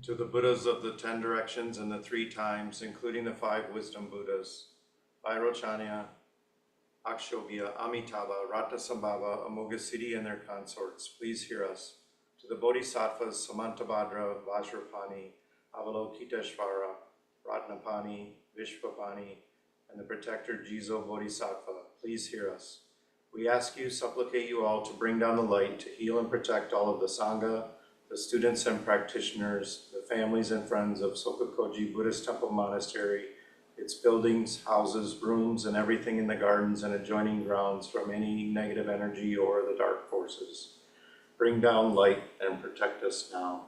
To the Buddhas of the 10 directions and the 3 times, including the 5 wisdom Buddhas, Vairochanya, Akshobhya, Amitabha, Ratnasambhava, Amoghasiddhi, and their consorts, please hear us. To the Bodhisattvas, Samantabhadra, Vajrapani, Avalokiteshvara, Ratnapani, Vishvapani, and the protector Jizo Bodhisattva, please hear us. We ask you, supplicate you all to bring down the light to heal and protect all of the Sangha, the students and practitioners, the families and friends of Sokokoji Buddhist Temple Monastery, its buildings, houses, rooms, and everything in the gardens and adjoining grounds from any negative energy or the dark forces. Bring down light and protect us now.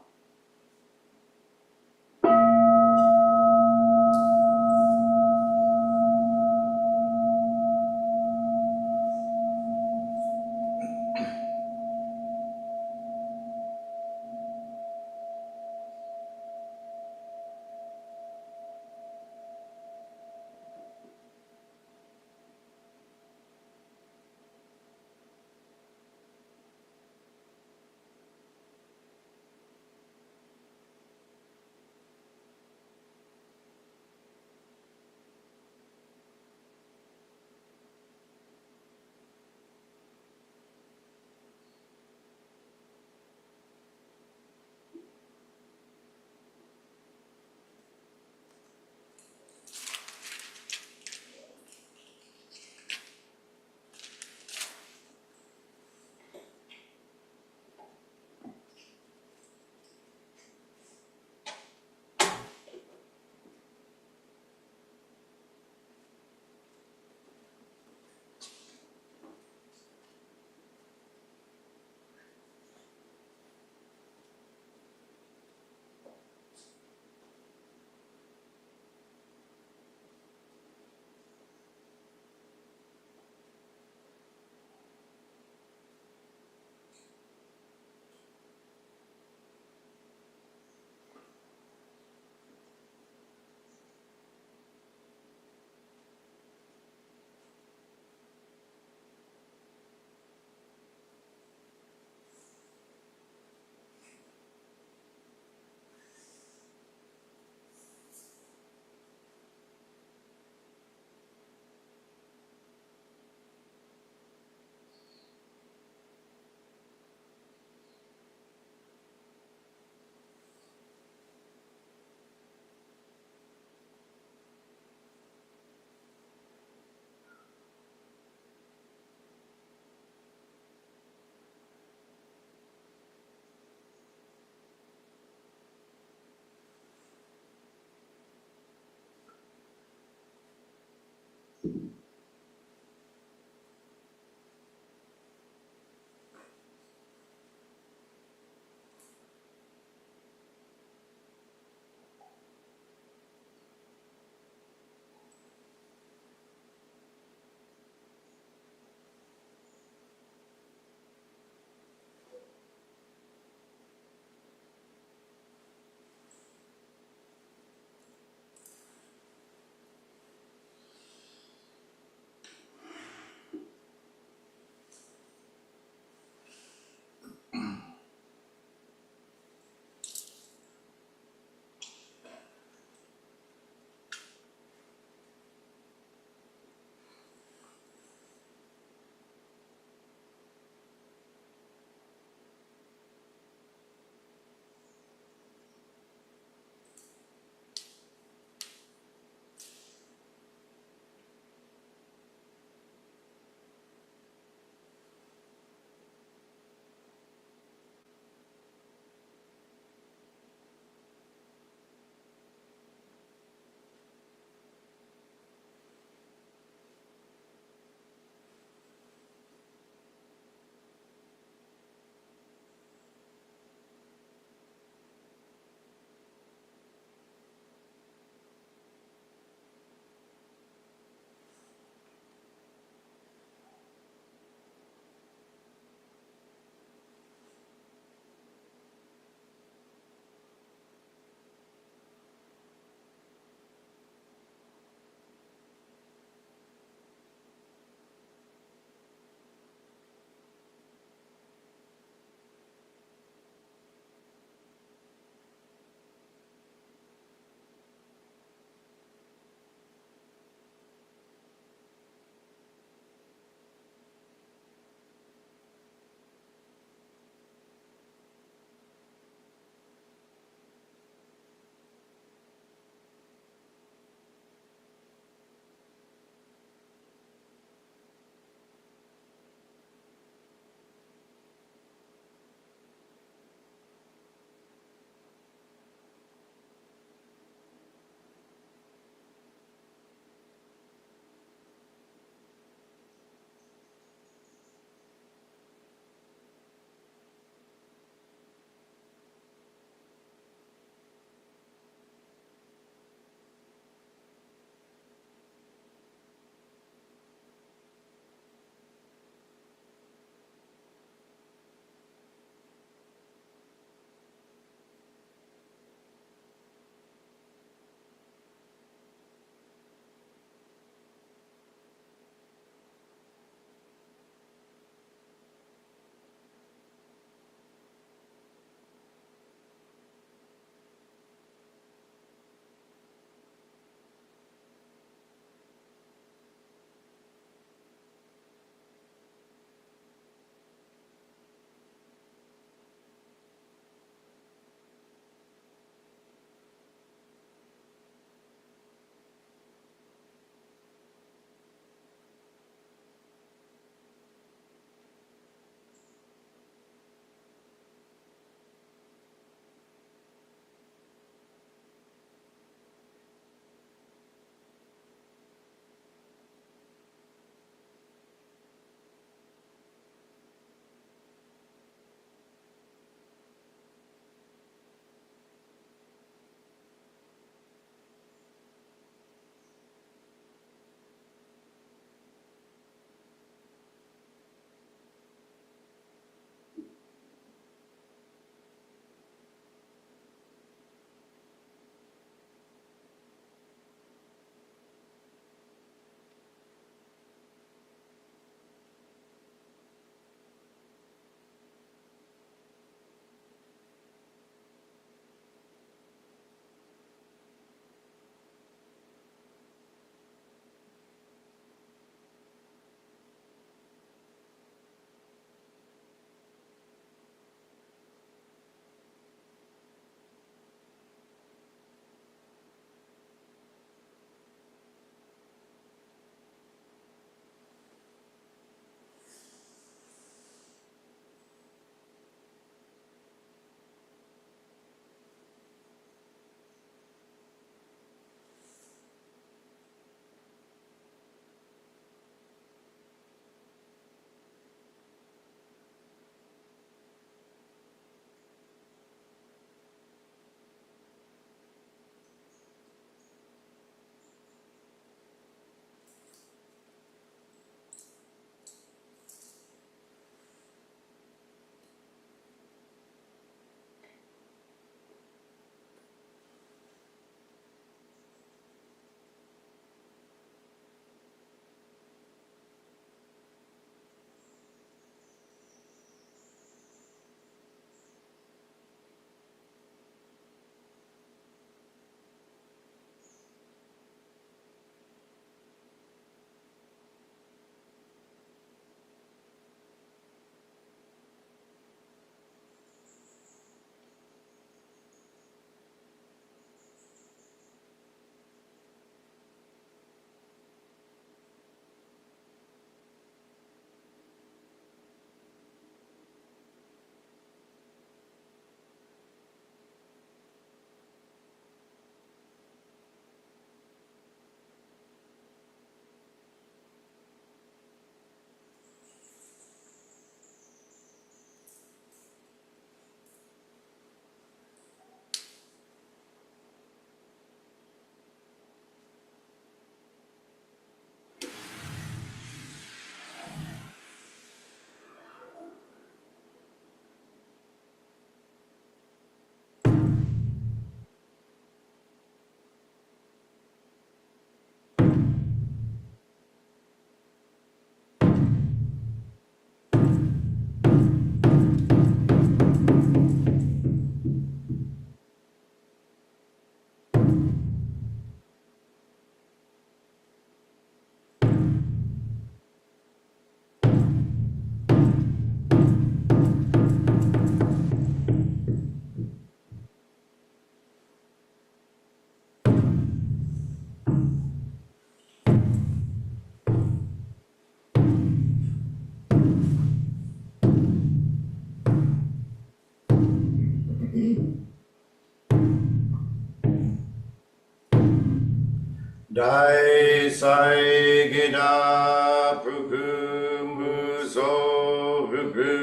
Dai sai gida pruku muso ruku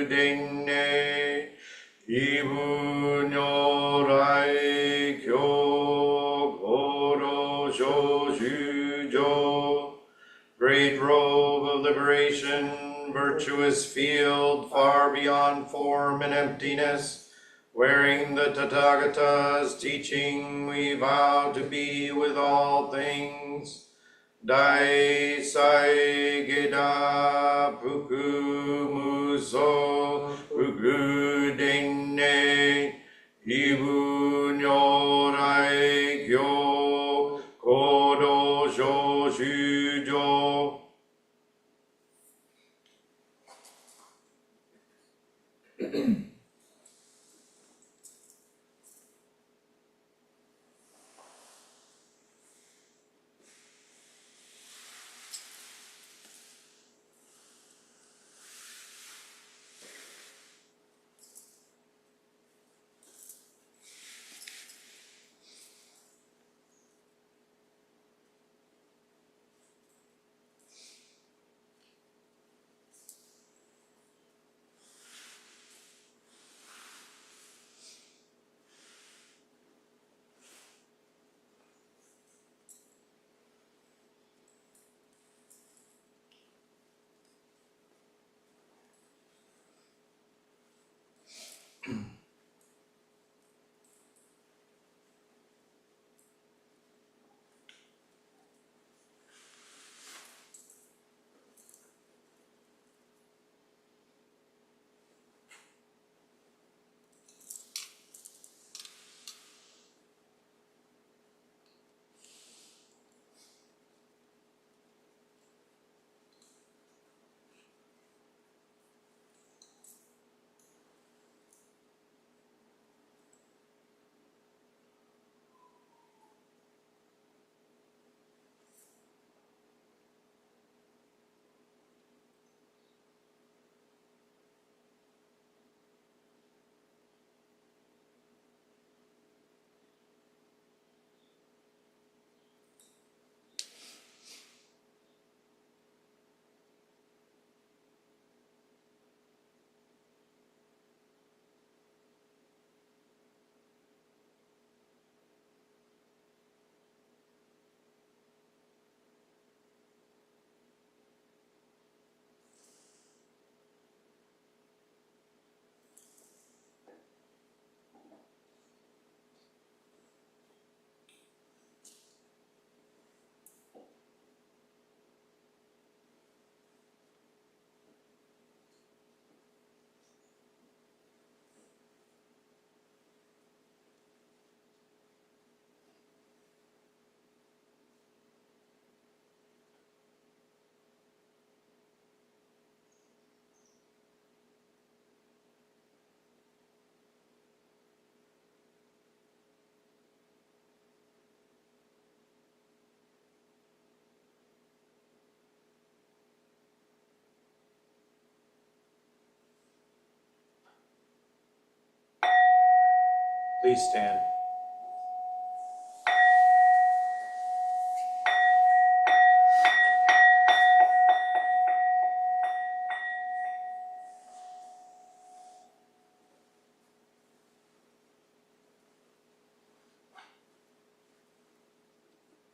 denne ibu nyorai kyo koro shoshujo. Great robe of liberation, virtuous field far beyond form and emptiness. Wearing the Tathagata's teaching, we vow to be with all things. Dai sai geda puku muso puku denne ibu nyorai kyo kodo shoshujo. Please stand.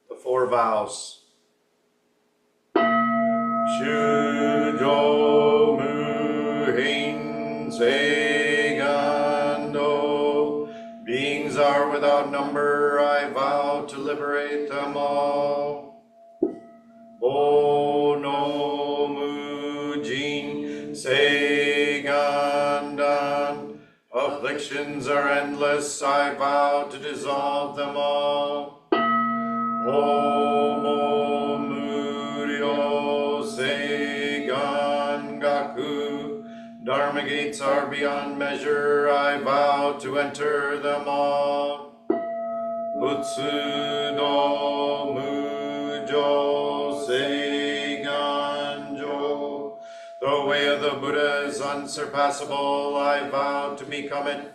The four vows. Shujo muhin segando. Beings are without number, I vow to liberate them all. Bono mujin segandan. Afflictions are endless, I vow to dissolve them all. Homo muryo segangaku. Dharma gates are beyond measure, I vow to enter them all. Utsudo mujo seiganjo. The way of the Buddha is unsurpassable, I vow to become it.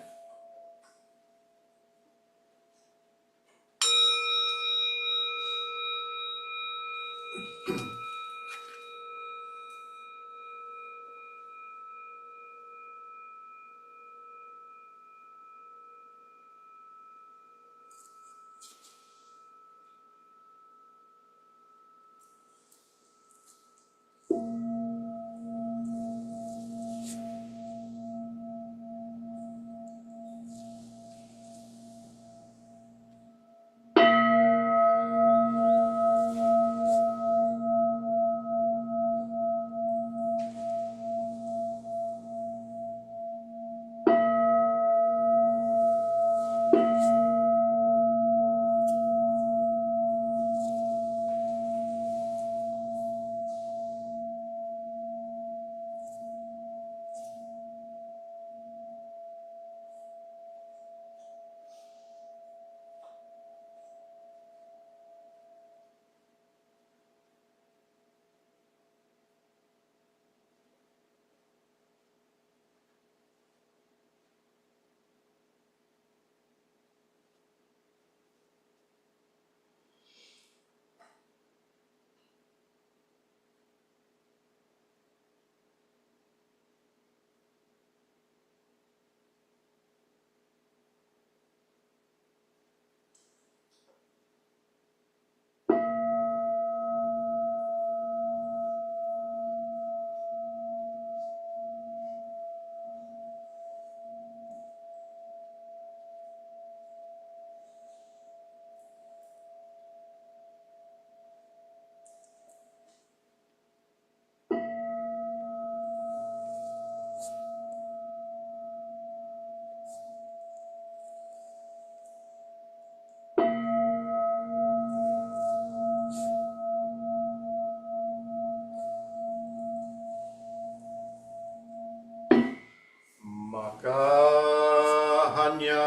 Makahanya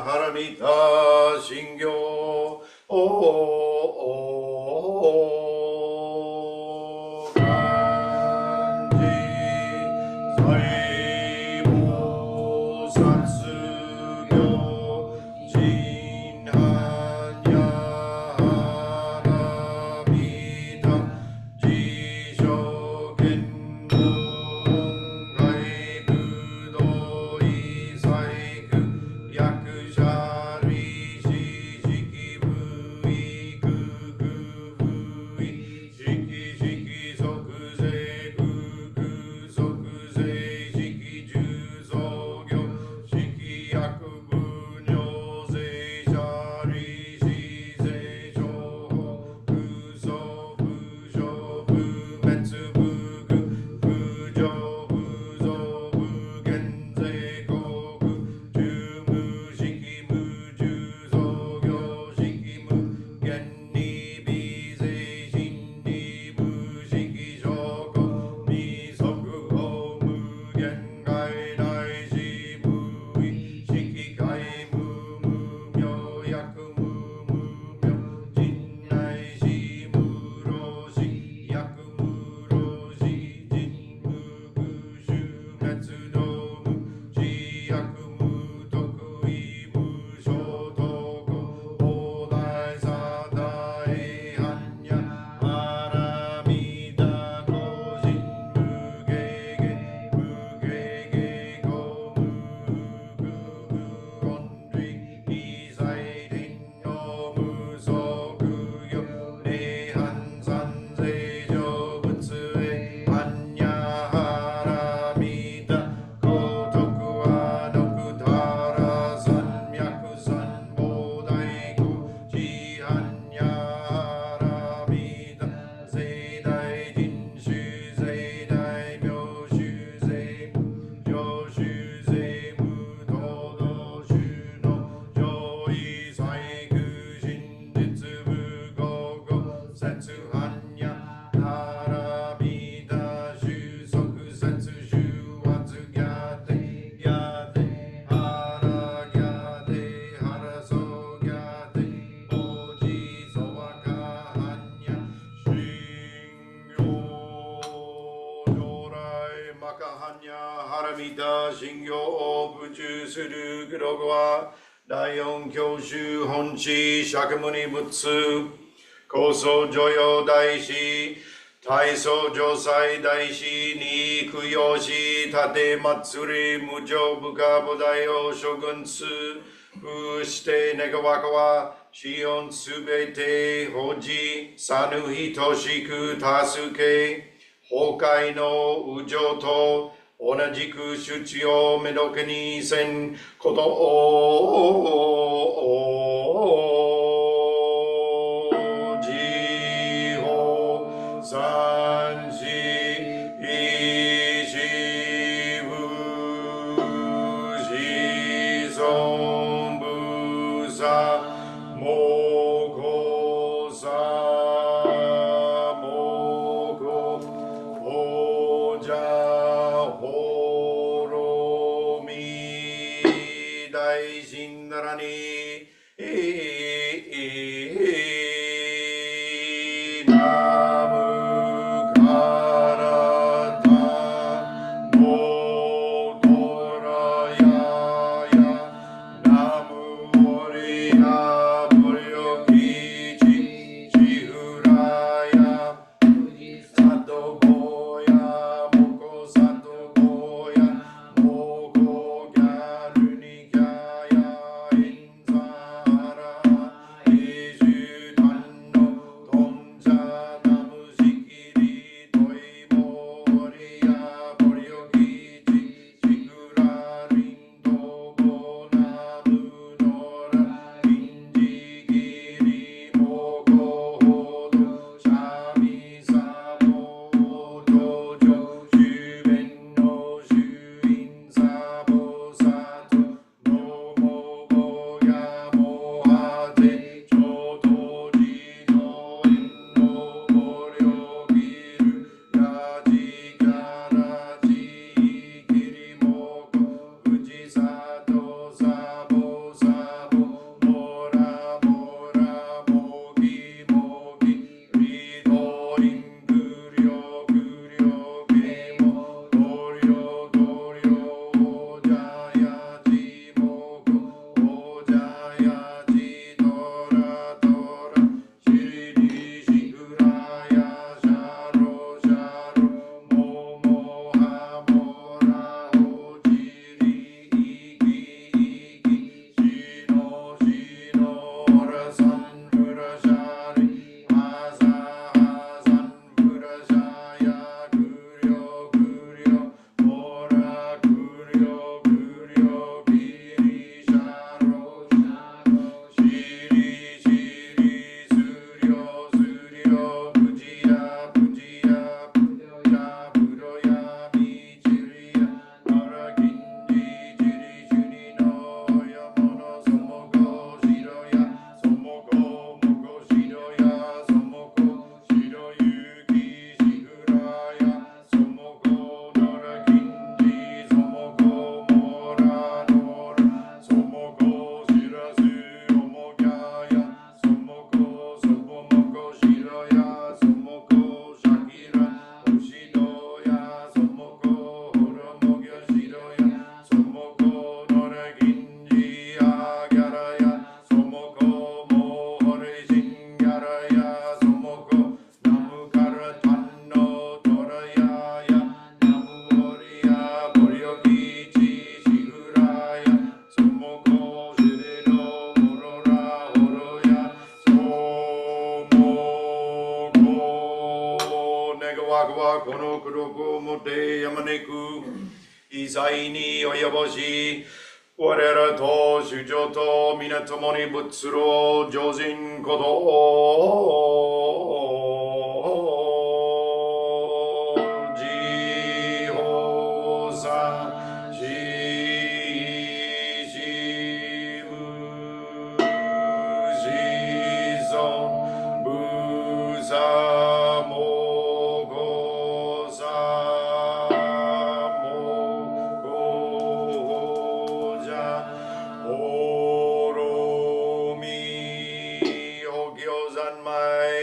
haramita shingyo kanji saibo satsugyo jinhanya haramita jishogen 하라미다 신교 부주스르 그러고와 다영 교주 혼치 샤크무니 묻스 고소 조요 다이시 다이소 조사이 다이시 니 구요시 다데 마츠리 무조 부가보다요 쇼근스 Ushite negawaka wa shion subete hoji sanu hitoshiku tasuke hokai no ujo to onajiku shuchi o medoka ni sen koto o ji ho sanji ishi buji son busa moko sa moko hoja horomi daijin narani namu karata no torayaya namu oriya boryokichi chihuraya sato boya moko sato boya moko gyaru ni gyaya enzara eju danno tonja namu shikiri toimo oriya boryokichi chihura rindo bo namu nora kinji giri moko hodo shami sabo dojo shuben no shuin sabo sato nomo boya mohate choto jino enno boryokiru yaji garaji kiri moko uji sato sabo sabo mora mora mogi mogi ridorin guryo guryo kemo doryo doryo ojayaji moko ojayaji dora dora shiri shiguraya sharo sharo momo hamora ojiri iki iki shino shino rasan furashari asa asan furashaya guryo guryo mora guryo guryo kiri sharo sharo shiri shiri suryo suryo bujiya bujiya buroya buroya michiriya narakinji jiri shuni no yamono somoko shiroya somoko moko shiroya somoko shiroyuki shiguraya somoko narakinji somoko mora nora somoko shirasu omogyaya somoko sobomoko shiroya somoko shakira oshidoya somoko horomogyo shiroya somoko narakinji agyaraya somoko mohore shingaraya somoko namu karatanno torayaya namu oriya boryokichi shiguraya somoko shireno horora horoya somoko negawaka wa kono kuroko mote yamaneku izai ni oyaboshi warera to shujo to minato ni butsuro jojin kodo ji ho sa ji shi bu ji son bu sa mo go sa mo go ja horomi hogyozan mai.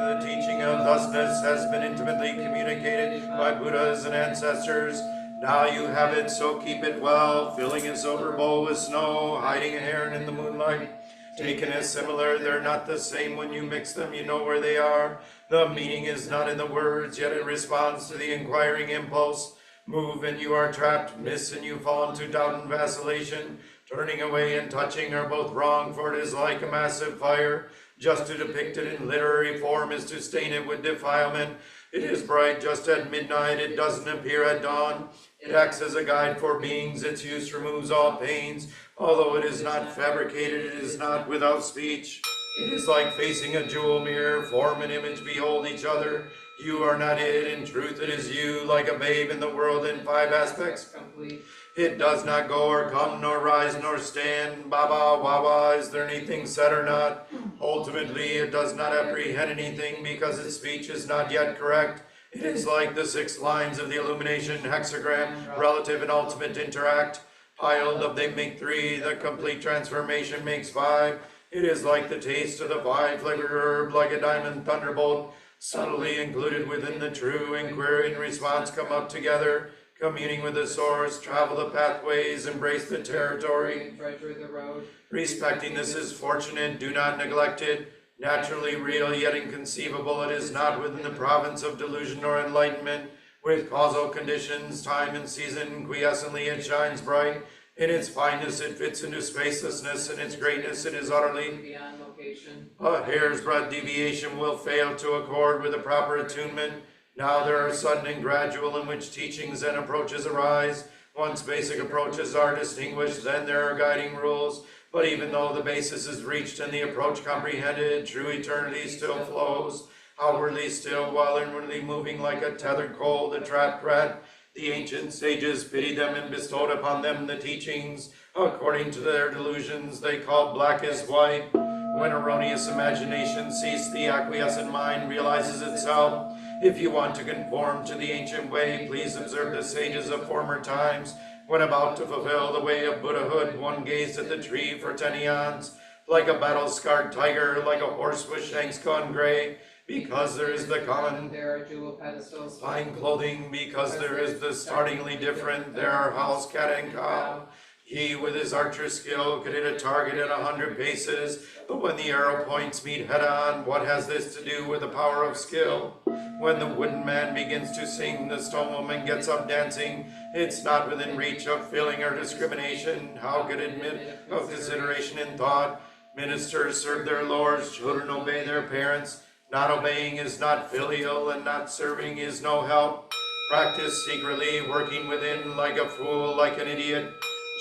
The teaching of thusness has been intimately communicated by Buddhas and ancestors. Now you have it, so keep it well, filling a silver bowl with snow, hiding a heron in the moonlight. Taken as similar, they're not the same. When you mix them, you know where they are. The meaning is not in the words, yet it responds to the inquiring impulse. Move and you are trapped, miss and you fall into doubt and vacillation. Turning away and touching are both wrong, for it is like a massive fire. Just to depict it in literary form is to stain it with defilement. It is bright just at midnight, it doesn't appear at dawn. It acts as a guide for beings, its use removes all pains. Although it is not fabricated, it is not without speech. It is like facing a jewel mirror, form and image behold each other. You are not it, in truth it is you, like a babe in the world in 5 aspects complete. It does not go or come, nor rise, nor stand. Baba, Wawa, is there anything said or not? Ultimately, it does not apprehend anything because its speech is not yet correct. It is like the 6 lines of the illumination hexagram, relative and ultimate interact. Piled up they make 3, the complete transformation makes 5. It is like the taste of the 5-flavored herb, like a diamond thunderbolt, subtly included within the true inquiry and response come up together. Communing with the source, travel the pathways, embrace the territory. Treasure the road. Respecting this is fortunate, do not neglect it. Naturally real, yet inconceivable, it is not within the province of delusion or enlightenment. With causal conditions, time and season, quiescently it shines bright. In its fineness it fits into spacelessness, in its greatness it is utterly beyond location. A hair's breadth deviation will fail to accord with the proper attunement. Now there are sudden and gradual in which teachings and approaches arise. Once basic approaches are distinguished, then there are guiding rules. But even though the basis is reached and the approach comprehended, true eternity still flows. Outwardly still, while inwardly moving like a tethered coal, the trapped rat. The ancient sages pitied them and bestowed upon them the teachings. According to their delusions, they called black as white. When erroneous imagination ceased, the acquiescent mind realizes itself. If you want to conform to the ancient way, please observe the sages of former times. When about to fulfill the way of Buddhahood, one gazed at the tree for 10 eons, like a battle-scarred tiger, like a horse with shanks gone gray. Because there is the common, there are jewel pedestals, fine clothing. Because there is the startlingly different, there are house, cat, and cow. He with his archer skill could hit a target at 100 paces, but when the arrow points meet head-on, what has this to do with the power of skill? When the wooden man begins to sing, the stone woman gets up dancing. It's not within reach of feeling or discrimination. How could it admit of consideration in thought? Ministers serve their lords, children obey their parents. Not obeying is not filial, and not serving is no help. Practice secretly, working within like a fool, like an idiot.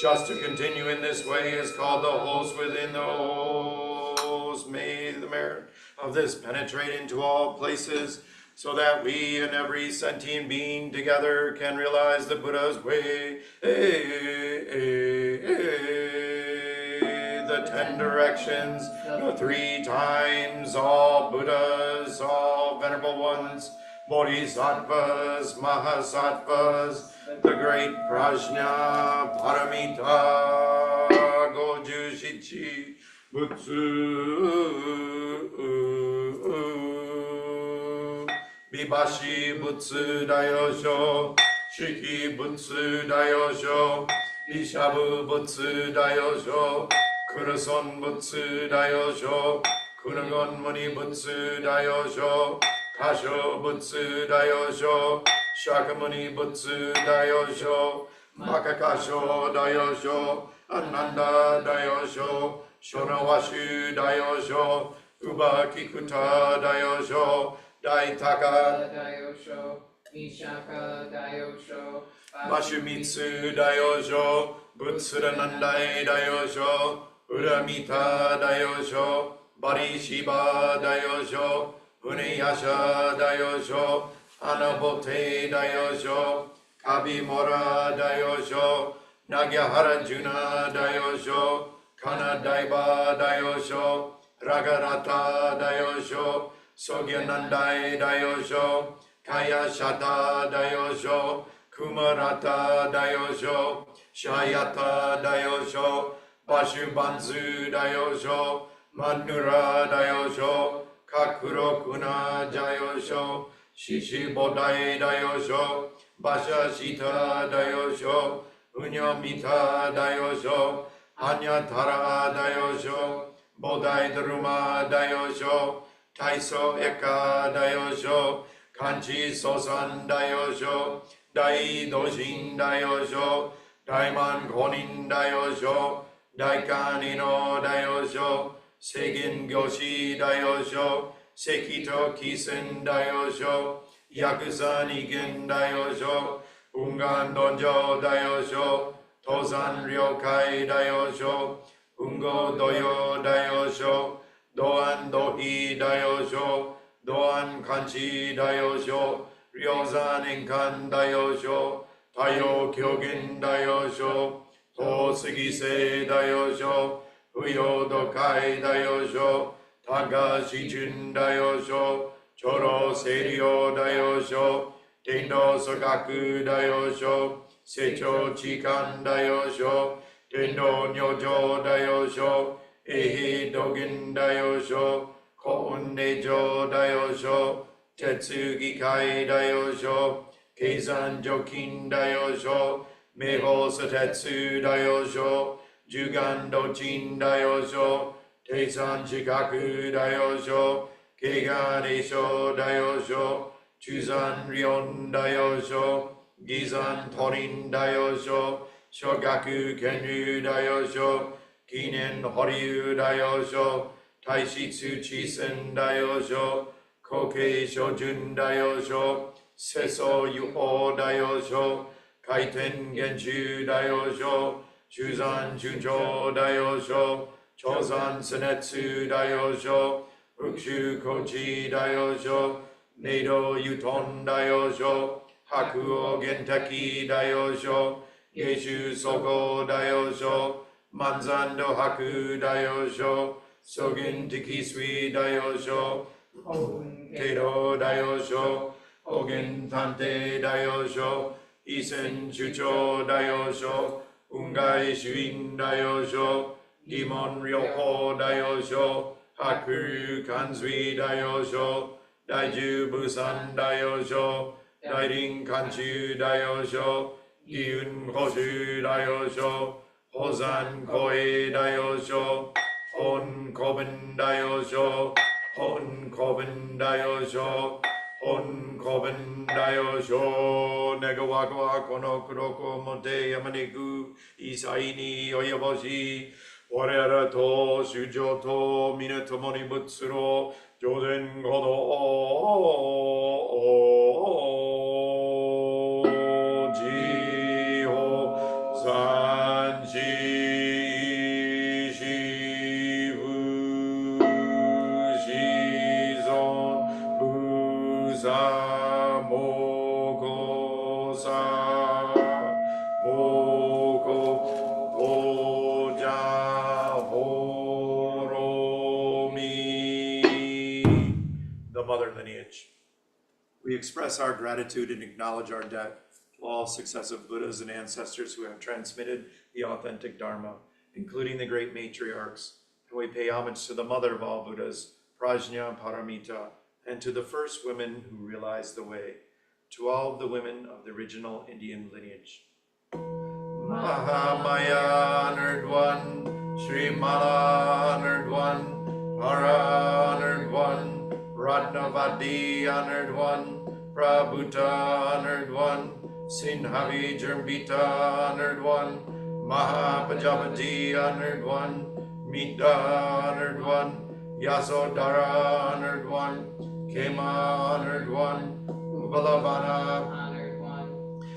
Just to continue in this way is called the host within the host. May the merit of this penetrate into all places, so that we and every sentient being together can realize the Buddha's way. The 10 directions, the 3 times, all Buddhas, all venerable ones, Bodhisattvas, Mahasattvas, the great Prajna, Paramita, Goju Shichi, Butsu, Bibashi Butsu Dayosho, Shiki Butsu Dayosho, Ishabu Butsu Dayosho, Kuruson Butsu Dayosho, Kunagon Muni Butsu Dayosho, Kasho Butsu Dayosho, Shakamuni Butsu Dayosho, Makakasho Dayosho, Ananda Dayosho, Shonawashu Dayosho, Uba Kikuta Dayosho, Daitaka Dayosho, Nishaka Dayosho, Bashumitsu Dayosho, Butsuranandai Dayosho, Uramita Dayosho, Barishiba Dayosho, Uneyasha Dayosho, Anabote Dayosho, Kabimora Dayosho, Nagyahara Juna Dayosho, Kanadaiba Dayosho, Ragarata Dayosho, Sogyanandai Dayosho, Kayashata Dayosho, Kumarata Dayosho, Shayata Dayosho, Bashubanzu Dayosho, Manura Dayosho, Kakurokuna Dayosho, Shishibodai Dayosho, Bashashita Dayosho, Unyomita Dayosho, Anyatara Dayosho, Bodai Druma Dayosho, Taiso Eka Dayosho, Kanchi Sosan Dayosho, Dai Doshin Daiosho, Daiman Konin Daiosho, Daikanino Daiosho, Segin Gyoshi Daiosho, Sekito Kisen Daiosho, Yakuza Nigen Daiosho, Ungan Donjo Daiosho, Tozan Ryokai Daiosho, Ungo Doyo Daiosho, Doan Dohi Daiosho, Doan Kanchi Daiosho, Ryozan Inkan Daiosho, Tayo Kyogin Daiosho, Tosugise Daiosho, Uyo Dokai Daiosho, Taga Shijun Daiosho, Choro Seiryo Daiosho, Tendo Sogaku Daiosho, Secho Chikan Daiosho, Tendo Nyojo Daiosho, Ehi Dogin Daiosho, Koun Nejo Daiosho, Tetsugi Kai Daiosho, Keizan Jokin Daiosho, Meho Satetsu Daiosho, Jugan Dochin Daiosho, Teisan Shikaku Daiosho, Keigan Eisho Daiosho, Chuzan Ryon Daiosho, Gizan Torin Daiosho, Shogaku Kenru Daiosho, Kinen Horyu Daiosho, Taishitsu Chisen Daiosho, Koke Shojun Daiosho, Seso Yuho Daiosho, Kaiten Genshu Daiosho, Shuzan Junjo Daiosho, Chozan Senetsu Daiosho, Ukshu Kochi Daiosho, Neido Yuton Daiosho, Hakuo Genteki Daiosho, Geshu Soko Daiosho, Manzando Haku Daiosho, Sogin Tikisui Daiosho, Kedo Daiosho, Ogen Tante Daiosho, Isen Chucho Daiosho, Ungai Shuin Daiosho, Gimon Ryoko Daiosho, Haku Kanzui Daiosho, Daiju Busan Daiosho, Dairin Kanchu Daiosho, Gyun Hoshu Daiosho, Hozan Koi Daiosho, Hon Koben Daiosho, Hon Koben Daiosho, Hon Koben Daiosho, Negawakawa Kono Kuroko Monte Yamaniku, Isaini Oyaboshi, Warera to Shujo to Minatomoni Butsuro, Joden Godo Jiho Sanji Shivu Shizon Buza Moko Sa Moko Oja the mother lineage. We express our gratitude and acknowledge our debt to all successive Buddhas and ancestors who have transmitted the authentic Dharma, including the great matriarchs, and we pay homage to the mother of all Buddhas, Prajna Paramita, and to the first women who realized the way, to all of the women of the original Indian lineage. Mahamaya honored one, Sri Mala honored one, Para honored one, Ratnavati honored one, Prabhuta honored one, Sinhavi Jambita honored one, Mahapajapati honored one, Mita honored one, Yasodhara honored one, Kema honored one, Ubalavana honored one,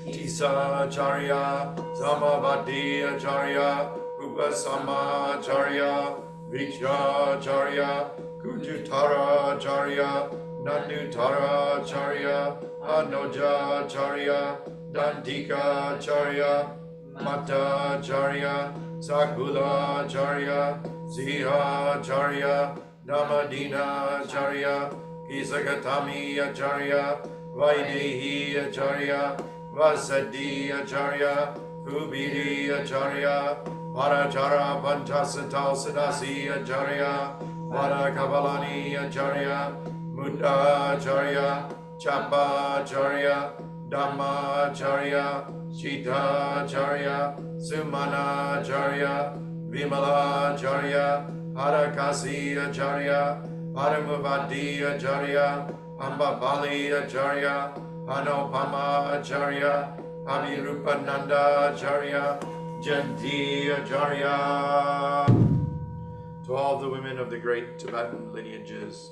Tisa Acharya, Samavati Acharya, Upasama Acharya, Viksha Acharya, Kujutara Acharya, Nandutara Acharya, Anoja Acharya, Dantika Acharya, Mata Acharya, Sakula Acharya, Ziha Acharya, Namadina Acharya, Kisagatami Acharya, Vaidehi Acharya, Vasadi Acharya, Kubiri Acharya, Parachara Panchasatal Sadasi Acharya, Vada Kavalani Acharya, Muddha Acharya, Chapa Acharya, Dhamma Acharya, Shita Acharya, Sumana Acharya, Vimala Acharya, Harakasi Acharya, Paramavati Acharya, Ambapali Acharya, Anupama Acharya, Abhirupananda Acharya, Janti Acharya. To all the women of the great Tibetan lineages,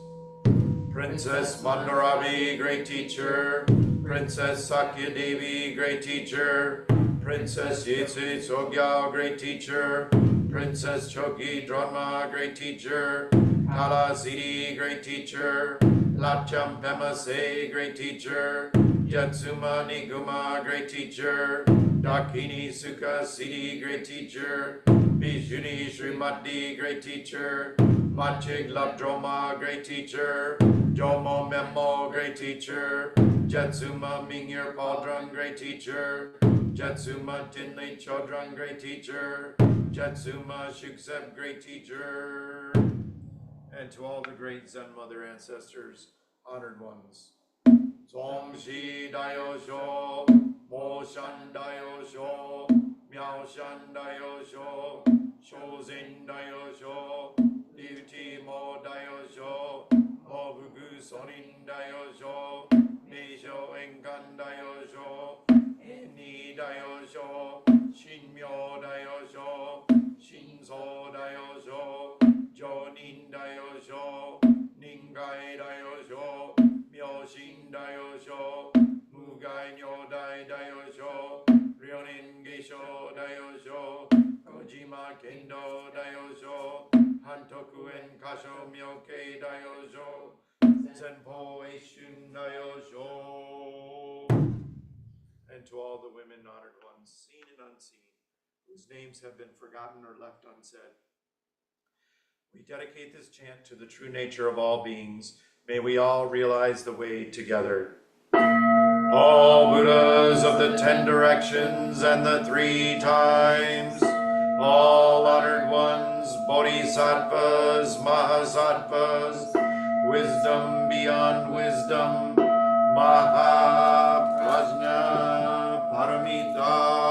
Princess Mandaravi, great teacher, Princess Sakya Devi, great teacher, Princess Yetsu Sogyal, great teacher, Princess Choki Dharma, great teacher, Kala Siddhi, great teacher, Lacham Pemase, great teacher, Yatsuma Niguma, great teacher, Dakini Sukha Siddhi, great teacher, Bijuni Srimati, great teacher, Machig Labdroma, great teacher, Jomo Memo, great teacher, Jetsuma Mingir Paldrun, great teacher, Jetsuma Tinley Chodrun, great teacher, Jetsuma Shukseb, great teacher, and to all the great Zen Mother ancestors, honored ones. Zongshi Dayosho, Moshan Dayosho, Miaoshan Dayosho, Shozin Dayosho, Liuti Mo Dayosho, Mobugu Sonin Dayosho, Meisho Engan Dayosho, Eni Dayosho, Shinmyo Dayosho, Shinzo Dayosho, Jonin Dayosho, Ningai Dayosho, Myoshin Dayosho, Mugai Nyodai Dayosho, Ryonin Geisho Dayosho, Kojima Kendo Dayosho, Hantoku en Kasho Myoke Dayosho, Zenpo Eishun Dayosho. And to all the women honored ones, seen and unseen, whose names have been forgotten or left unsaid, we dedicate this chant to the true nature of all beings. May we all realize the way together. All Buddhas of the 10 directions and the 3 times, all honored ones, bodhisattvas, mahasattvas, wisdom beyond wisdom, mahaprajna paramita.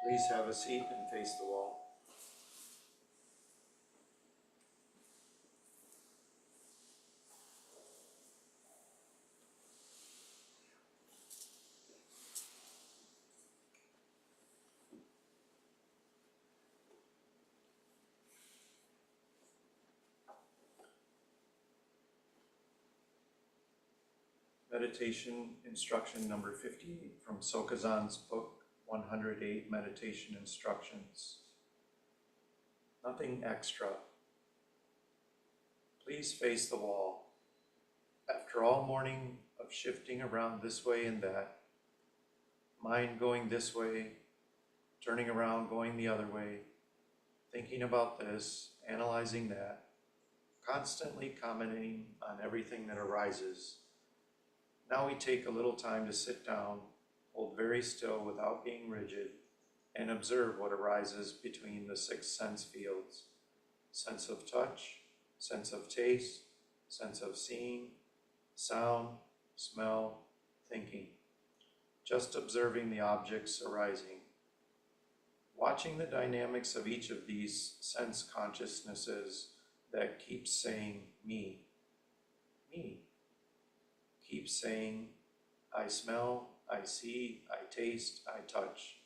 Please have a seat and face the wall. Meditation instruction number 58 from Sokuzan's book, 108 Meditation Instructions. Nothing extra. Please face the wall. After all morning of shifting around this way and that, mind going this way, turning around, going the other way, thinking about this, analyzing that, constantly commenting on everything that arises. Now we take a little time to sit down, hold very still without being rigid, and observe what arises between the 6 sense fields: sense of touch, sense of taste, sense of seeing, sound, smell, thinking. Just observing the objects arising. Watching the dynamics of each of these sense consciousnesses that keeps saying me, me. Keep saying, I smell, I see, I taste, I touch.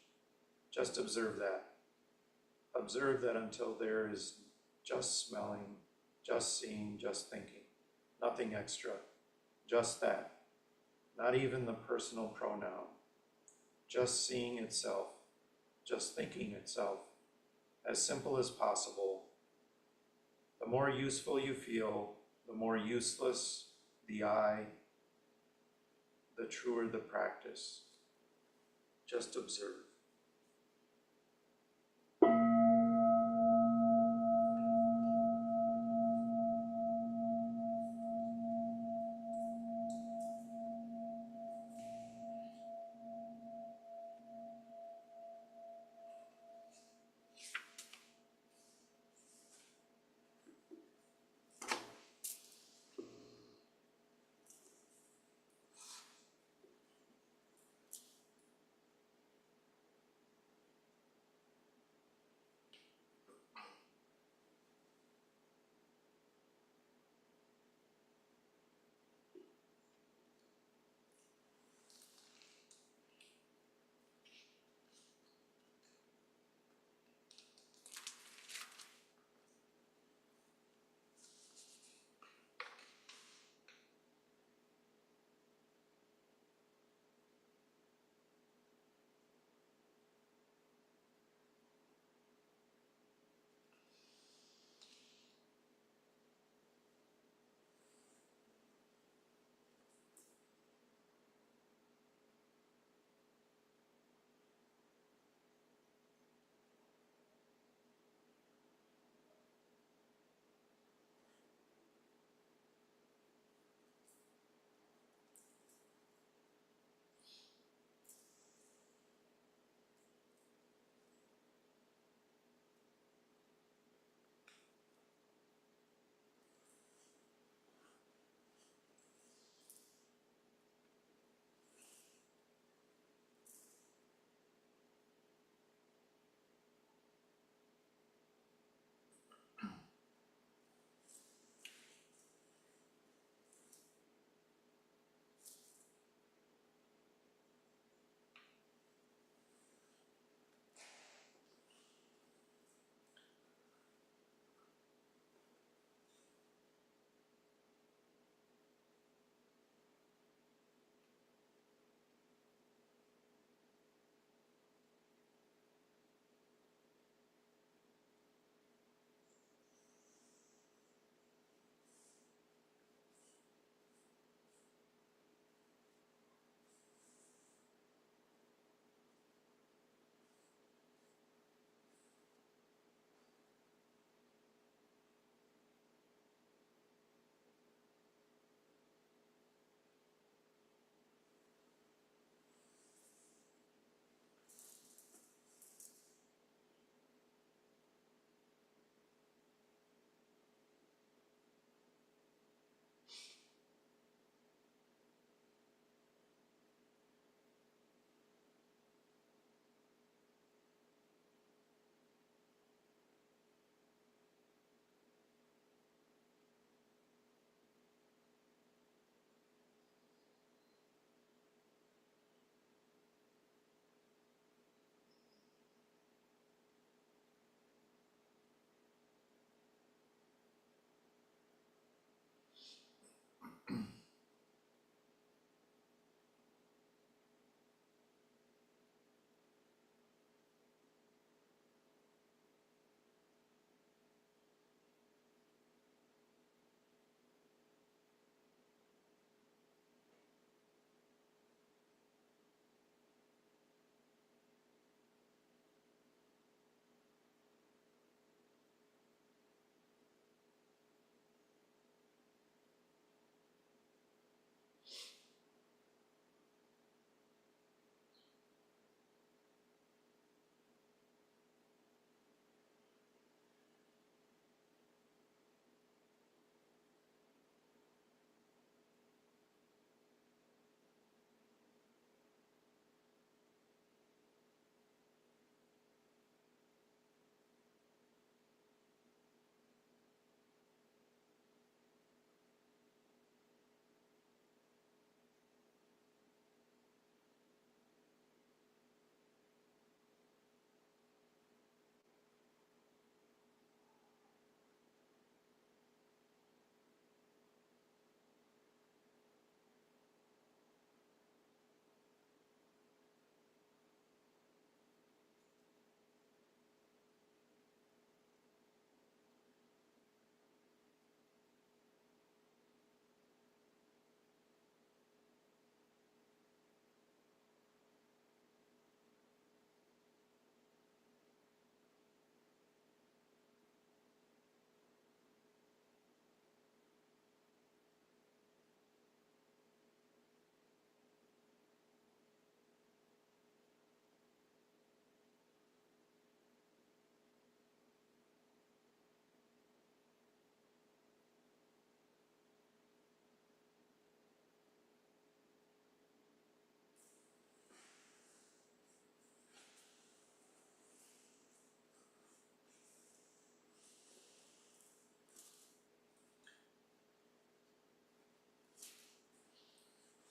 Just observe that. Observe that until there is just smelling, just seeing, just thinking. Nothing extra. Just that. Not even the personal pronoun. Just seeing itself. Just thinking itself. As simple as possible. The more useful you feel, the more useless the I, the truer the practice. Just observe.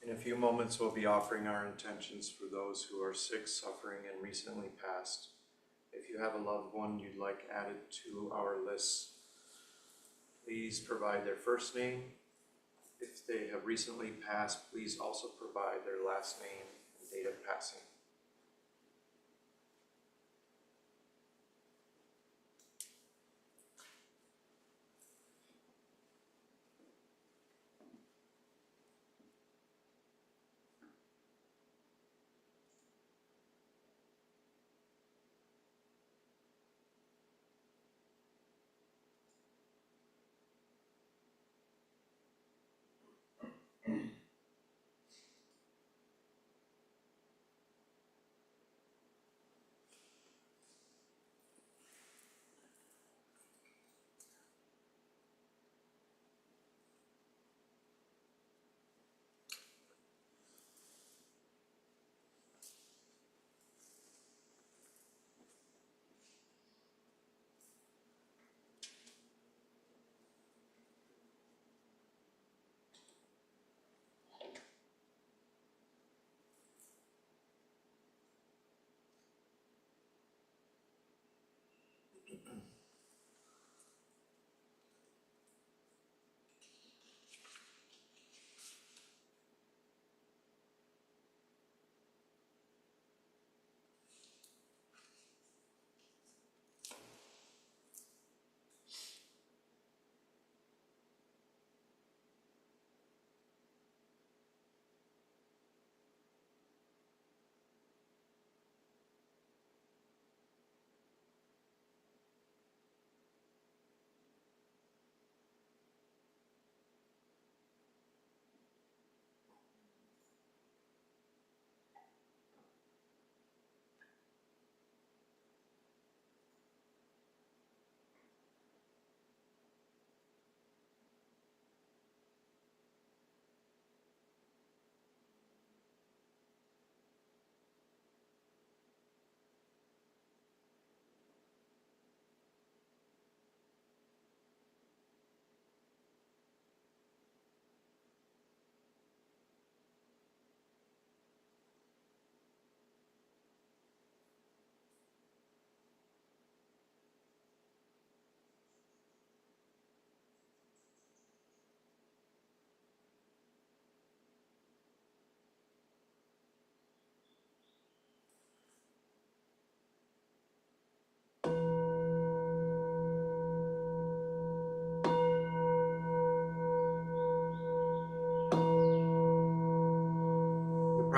In a few moments, we'll be offering our intentions for those who are sick, suffering, and recently passed. If you have a loved one you'd like added to our list, please provide their first name. If they have recently passed, please also provide their last name and date of passing.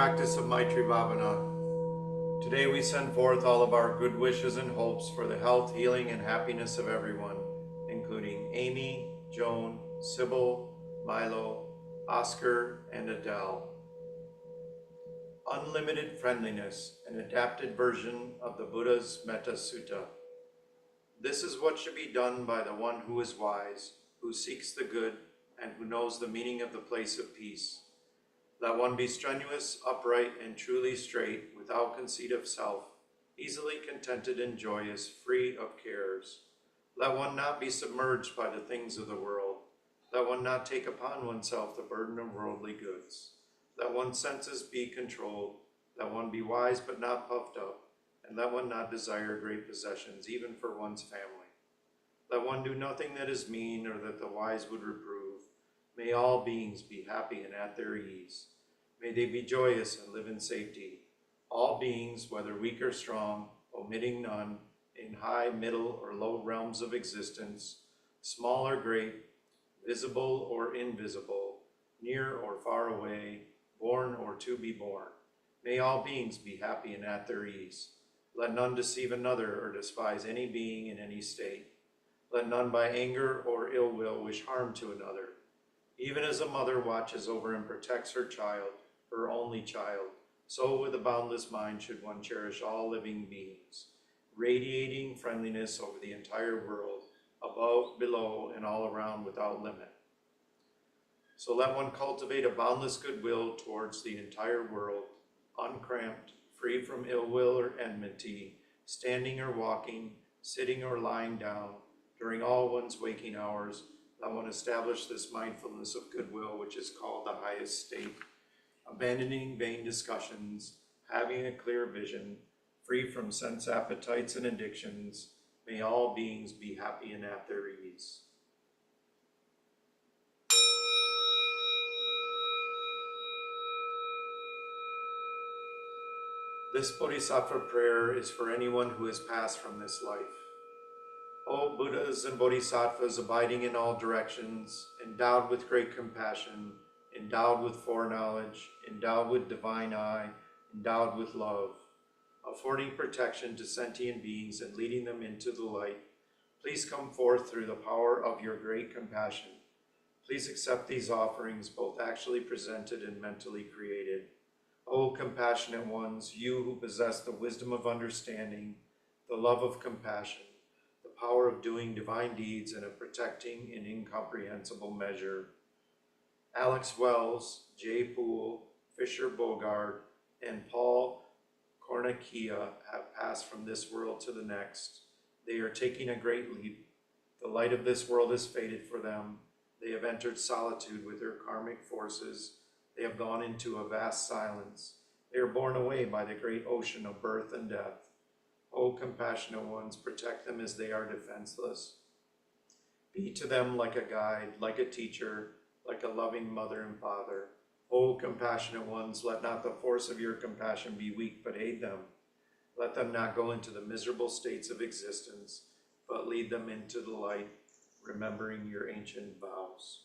Practice of Maitri Bhavana. Today we send forth all of our good wishes and hopes for the health, healing, and happiness of everyone, including Amy, Joan, Sybil, Milo, Oscar, and Adele. Unlimited friendliness, an adapted version of the Buddha's Metta Sutta. This is what should be done by the one who is wise, who seeks the good, and who knows the meaning of the place of peace. Let one be strenuous, upright, and truly straight, without conceit of self, easily contented and joyous, free of cares. Let one not be submerged by the things of the world. Let one not take upon oneself the burden of worldly goods. Let one's senses be controlled. Let one be wise but not puffed up, and let one not desire great possessions, even for one's family. Let one do nothing that is mean or that the wise would reprove. May all beings be happy and at their ease. May they be joyous and live in safety. All beings, whether weak or strong, omitting none, in high, middle, or low realms of existence, small or great, visible or invisible, near or far away, born or to be born. May all beings be happy and at their ease. Let none deceive another or despise any being in any state. Let none by anger or ill will wish harm to another. Even as a mother watches over and protects her child, her only child, so with a boundless mind should one cherish all living beings, radiating friendliness over the entire world, above, below, and all around without limit. So let one cultivate a boundless goodwill towards the entire world, uncramped, free from ill will or enmity, standing or walking, sitting or lying down, during all one's waking hours. Let one establish this mindfulness of goodwill, which is called the highest state abandoning vain discussions, having a clear vision, free from sense appetites and addictions, may all beings be happy and at their ease. This Bodhisattva prayer is for anyone who has passed from this life. O Buddhas and Bodhisattvas abiding in all directions, endowed with great compassion, endowed with foreknowledge, endowed with divine eye, endowed with love, affording protection to sentient beings and leading them into the light, please come forth through the power of your great compassion. Please accept these offerings, both actually presented and mentally created. O compassionate ones, you who possess the wisdom of understanding, the love of compassion, the power of doing divine deeds, and of protecting in incomprehensible measure. Alex Wells, Jay Poole, Fisher Bogard, and Paul Cornakia have passed from this world to the next. They are taking a great leap. The light of this world has faded for them. They have entered solitude with their karmic forces. They have gone into a vast silence. They are borne away by the great ocean of birth and death. O compassionate ones, protect them as they are defenseless. Be to them like a guide, like a teacher, like a loving mother and father. O compassionate ones, let not the force of your compassion be weak, but aid them. Let them not go into the miserable states of existence, but lead them into the light, remembering your ancient vows.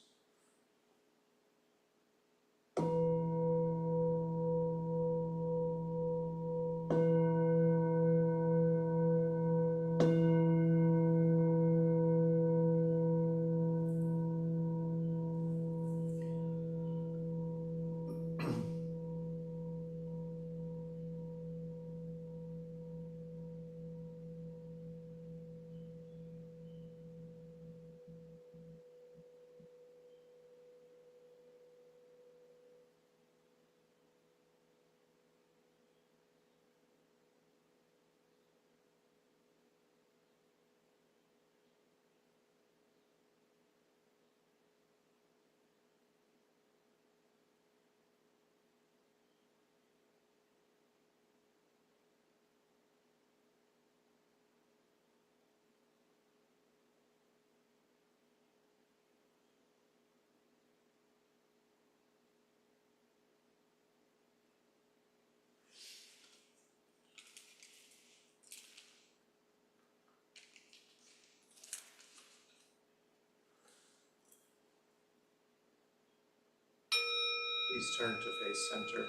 Please turn to face center.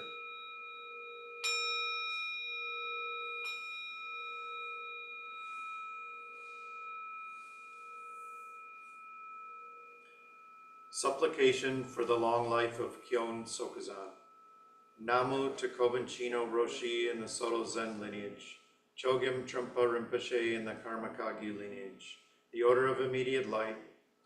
Supplication for the long life of Kyon Sokuzan. Namu to Kobanchino Roshi in the Soto Zen lineage, Chogyam Trungpa Rinpoche in the Karmakagi lineage, the Order of Immediate Light,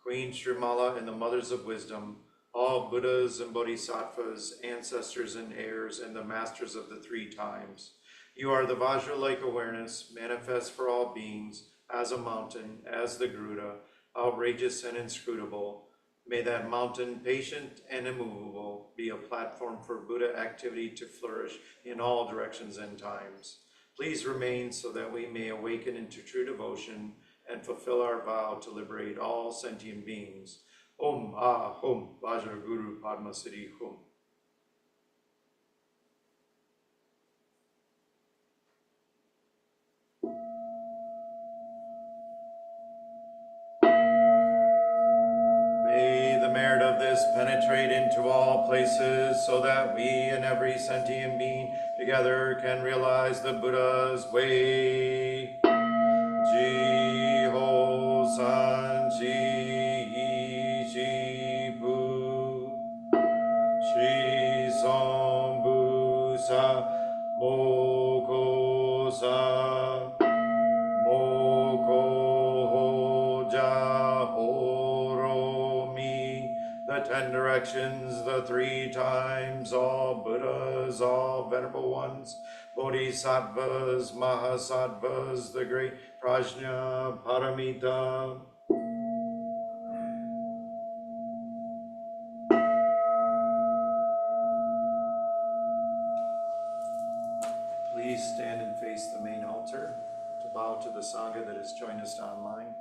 Queen Srimala and the Mothers of Wisdom, all Buddhas and Bodhisattvas, ancestors and heirs, and the masters of the three times. You are the Vajra-like awareness, manifest for all beings, as a mountain, as the Garuda, outrageous and inscrutable. May that mountain, patient and immovable, be a platform for Buddha activity to flourish in all directions and times. Please remain so that we may awaken into true devotion and fulfill our vow to liberate all sentient beings. Om Ah Hum Vajra Guru Padma Siddhi Hum. May the merit of this penetrate into all places so that we and every sentient being together can realize the Buddha's way. Ji Ho San Ji Yi Ji Bu Shi Song Bu Sa Mo Ko Sa Mo Ko Ho Ja Ho Ro Mi. The 10 directions, the 3 times, all Buddhas, all venerable ones, Bodhisattvas, Mahasattvas, the great Prajna Paramita. face the main altar to bow to the Sangha that has joined us online.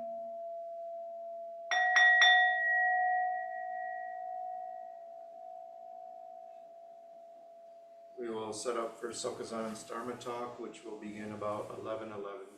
We will set up for Sokuzan's Dharma talk, which will begin about 11:11.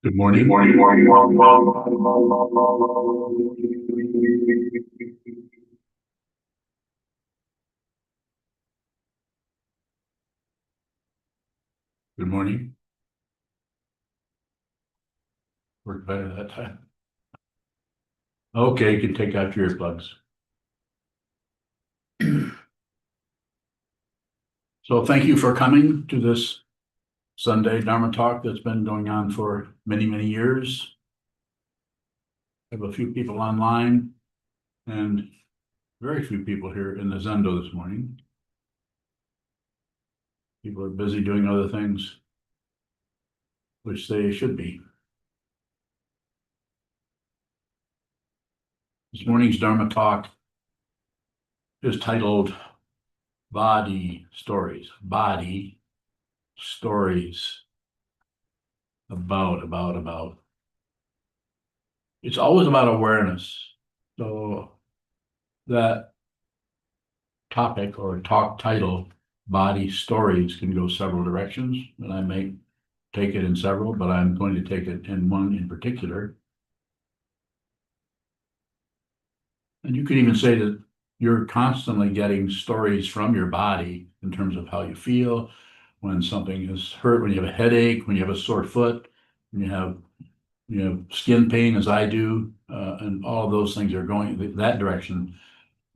Good morning. Good morning. Worked better that time. Okay, you can take out your earplugs. So thank you for coming to this Sunday Dharma talk that's been going on for many, many years. I have a few people online and very few people here in the Zendo this morning. People are busy doing other things, which they should be. This morning's Dharma talk is titled Body Stories. Body Stories. About. It's always about awareness. So that topic or talk title, Body Stories, can go several directions, and I may take it in several, but I'm going to take it in one in particular. And you could even say that you're constantly getting stories from your body in terms of how you feel, when something is hurt, when you have a headache, when you have a sore foot, when you have skin pain, as I do, and all of those things are going that direction.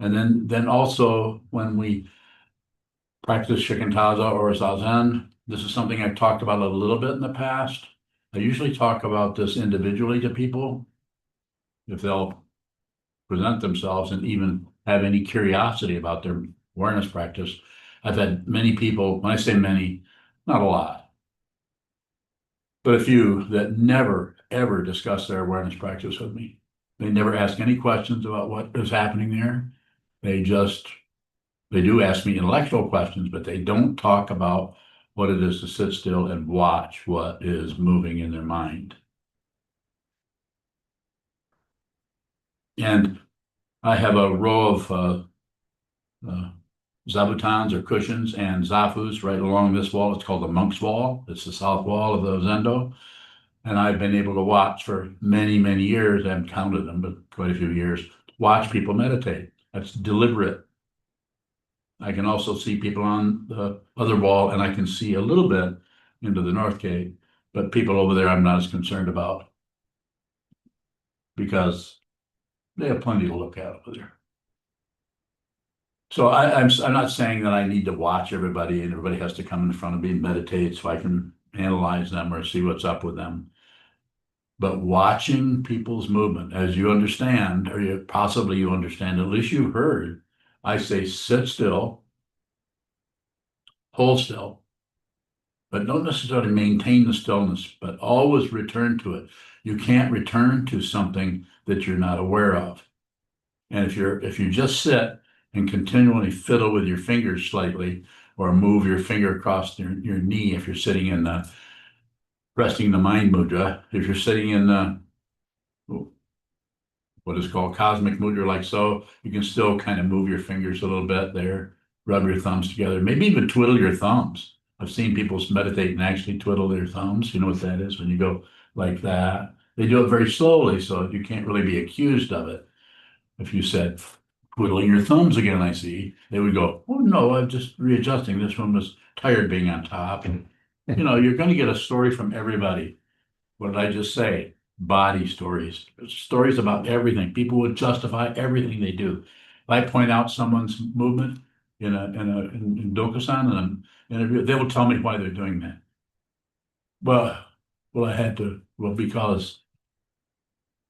And then also when we practice shikantaza or zazen, this is something I've talked about a little bit in the past. I usually talk about this individually to people if they'll present themselves and even have any curiosity about their awareness practice. I've had many people, when I say many, not a lot, but a few that never, ever discuss their awareness practice with me. They never ask any questions about what is happening there. They do ask me intellectual questions, but they don't talk about what it is to sit still and watch what is moving in their mind. And I have a row of zabutons or cushions and zafus right along this wall. It's called the monk's wall. It's the south wall of the Zendo. And I've been able to watch for many, many years. I haven't counted them, but quite a few years, watch people meditate. That's deliberate. I can also see people on the other wall, and I can see a little bit into the north gate, but people over there I'm not as concerned about because they have plenty to look at over there. So I'm not saying that I need to watch everybody and everybody has to come in front of me and meditate so I can analyze them or see what's up with them. But watching people's movement, as you understand, or possibly you understand, at least you've heard, I say sit still, hold still, but don't necessarily maintain the stillness, but always return to it. You can't return to something that you're not aware of. And if you just sit and continually fiddle with your fingers slightly, or move your finger across your knee if you're sitting in the resting the mind mudra, if you're sitting in the what is called cosmic mudra like so, you can still kind of move your fingers a little bit there, rub your thumbs together, maybe even twiddle your thumbs. I've seen people meditate and actually twiddle their thumbs. You know what that is when you go like that. They do it very slowly, so you can't really be accused of it. If you said, twiddling your thumbs again, I see, they would go, oh no, I'm just readjusting. This one was tired being on top. And, you're going to get a story from everybody. What did I just say? Body stories, stories about everything. People would justify everything they do. If I point out someone's movement in Dokusan and an interview, they will tell me why they're doing that. Well, I had to, because,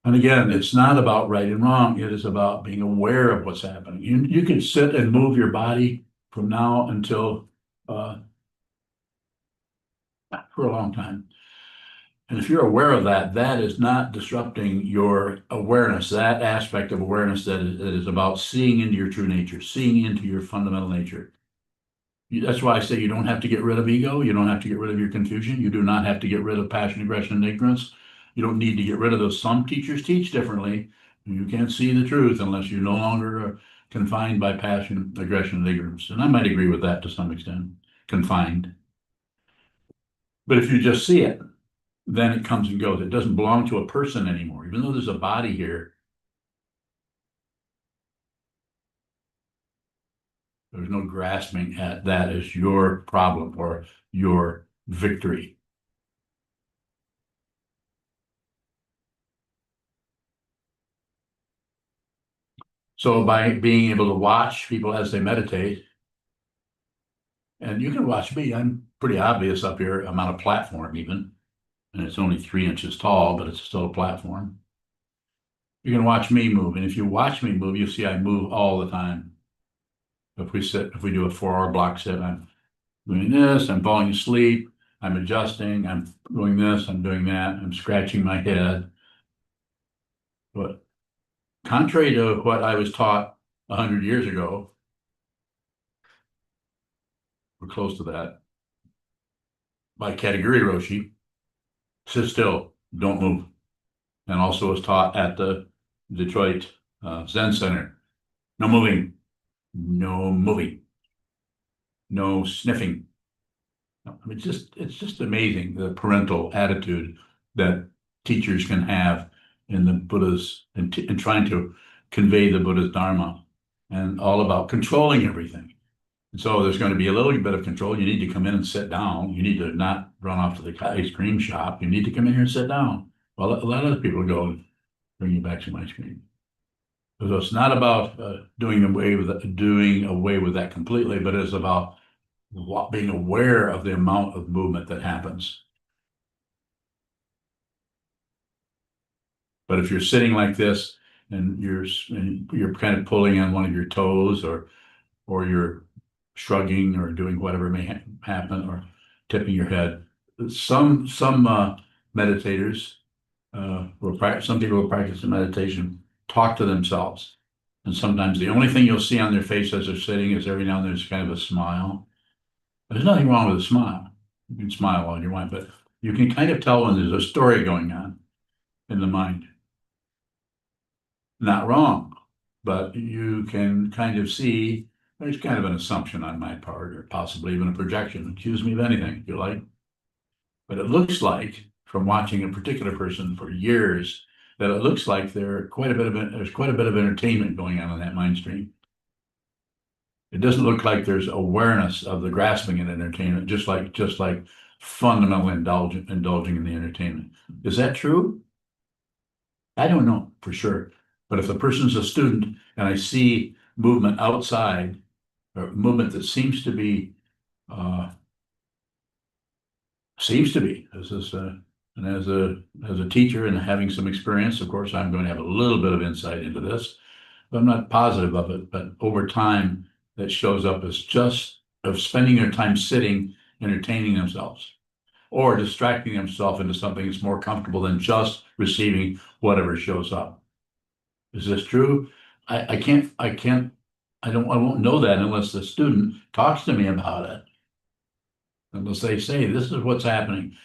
and again, it's not about right and wrong. It is about being aware of what's happening. You can sit and move your body from now until for a long time. And if you're aware of that, that is not disrupting your awareness, that aspect of awareness that is about seeing into your true nature, seeing into your fundamental nature. That's why I say you don't have to get rid of ego. You don't have to get rid of your confusion. You do not have to get rid of passion, aggression, and ignorance. You don't need to get rid of those. Some teachers teach differently. You can't see the truth unless you're no longer confined by passion, aggression, and ignorance. And I might agree with that to some extent, confined. But if you just see it, then it comes and goes. It doesn't belong to a person anymore, even though there's a body here. There's no grasping at that as your problem or your victory. So by being able to watch people as they meditate, and you can watch me, I'm pretty obvious up here. I'm on a platform even, and it's only 3 inches tall, but it's still a platform. You can watch me move, and if you watch me move, you see I move all the time. If we do a 4 hour block sit, I'm doing this, I'm falling asleep, I'm adjusting, I'm doing this, I'm doing that, I'm scratching my head. But contrary to what I was taught 100 years ago, or close to that, by Katagiri Roshi, sit still, don't move. And also was taught at the Detroit Zen Center, no moving, no moving, no sniffing. I mean, it's just amazing the parental attitude that teachers can have in the Buddha's in trying to convey the Buddha's Dharma and all about controlling everything. And so there's going to be a little bit of control. You need to come in and sit down. You need to not run off to the ice cream shop. You need to come in here and sit down. Well, a lot of people go and bring you back some ice cream. So it's not about doing away with that completely, but it's about being aware of the amount of movement that happens. But if you're sitting like this and you're kind of pulling on one of your toes, or you're shrugging or doing whatever may happen, or tipping your head, some meditators some people who practice meditation talk to themselves, and sometimes the only thing you'll see on their face as they're sitting is every now and then there's kind of a smile. There's nothing wrong with a smile. You can smile all you want, but you can kind of tell when there's a story going on in the mind. Not wrong, but you can kind of see there's kind of an assumption on my part, or possibly even a projection. Accuse me of anything if you like. But it looks like, from watching a particular person for years, that it looks like there's quite a bit of entertainment going on in that mind stream. It doesn't look like there's awareness of the grasping in entertainment, just like fundamental indulging in the entertainment. Is that true? I don't know for sure. But if the person's a student and I see movement outside, or movement that seems to be and as a teacher and having some experience, of course, I'm going to have a little bit of insight into this, but I'm not positive of it. But over time, that shows up as just of spending their time sitting, entertaining themselves, or distracting themselves into something that's more comfortable than just receiving whatever shows up. Is this true? I won't know that unless the student talks to me about it. Unless they say, this is what's happening.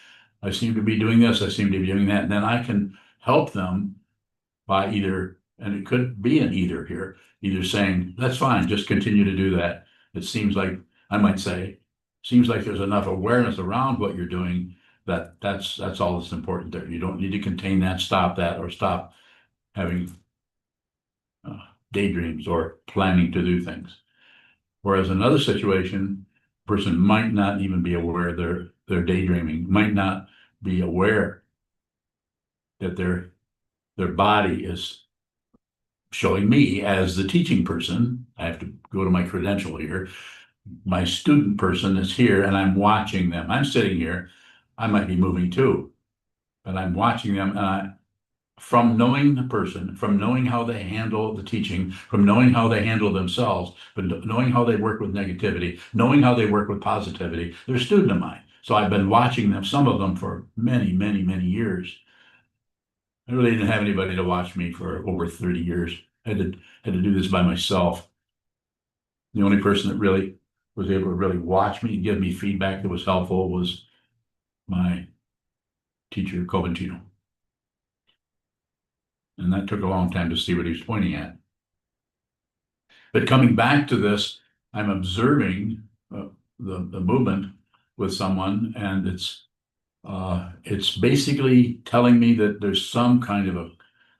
I seem to be doing this, I seem to be doing that, and then I can help them by either, and it could be an either here, either saying, that's fine, just continue to do that. It seems like, I might say, seems like there's enough awareness around what you're doing that's all that's important there. You don't need to contain that, stop that, or stop having daydreams or planning to do things. Whereas another situation, a person might not even be aware they're daydreaming, might not be aware that their body is showing me as the teaching person. I have to go to my credential here. My student person is here and I'm watching them. I'm sitting here. I might be moving too, but I'm watching them. From knowing the person, from knowing how they handle the teaching, from knowing how they handle themselves, but knowing how they work with negativity, knowing how they work with positivity, they're a student of mine. So I've been watching them, some of them for many, many, many years. I really didn't have anybody to watch me for over 30 years. I had to do this by myself. The only person that really was able to really watch me and give me feedback that was helpful was my teacher, Coventino. And that took a long time to see what he was pointing at. But coming back to this, I'm observing the movement with someone, and it's It's basically telling me that there's some kind of a,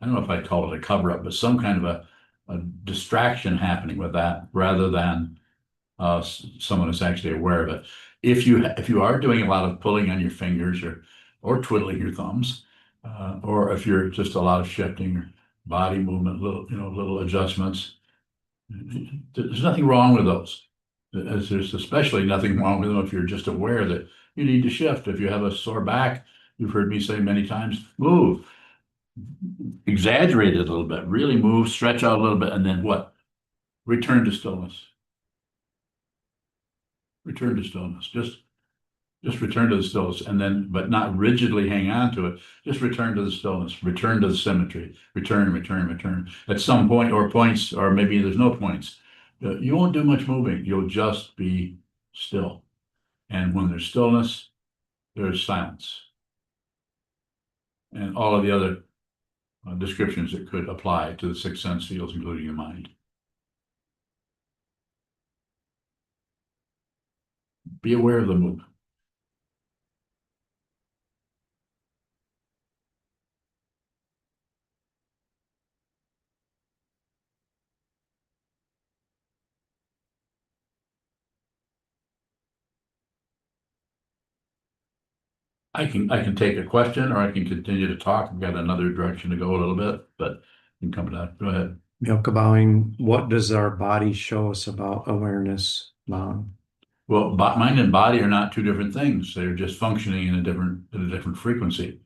I don't know if I'd call it a cover up, but some kind of a distraction happening with that rather than someone is actually aware of it. If you are doing a lot of pulling on your fingers or twiddling your thumbs, or if you're just a lot of shifting or body movement, little adjustments, there's nothing wrong with those. There's especially nothing wrong with them if you're just aware that you need to shift. If you have a sore back, you've heard me say many times, move, exaggerate it a little bit, really move, stretch out a little bit, and then what? Return to stillness. Return to stillness. Just return to the stillness, and then, but not rigidly hang on to it. Just return to the stillness, return to the symmetry, return. At some point, or points, or maybe there's no points, you won't do much moving. You'll just be still. And when there's stillness, there's silence. And all of the other descriptions that could apply to the six sense fields, including your mind. Be aware of the movement. I can take a question, or I can continue to talk. I've got another direction to go a little bit, but you can come to that. Go ahead. Milk bowing, what does our body show us about awareness, Mom? Well, mind and body are not two different things. They're just functioning in a different frequency.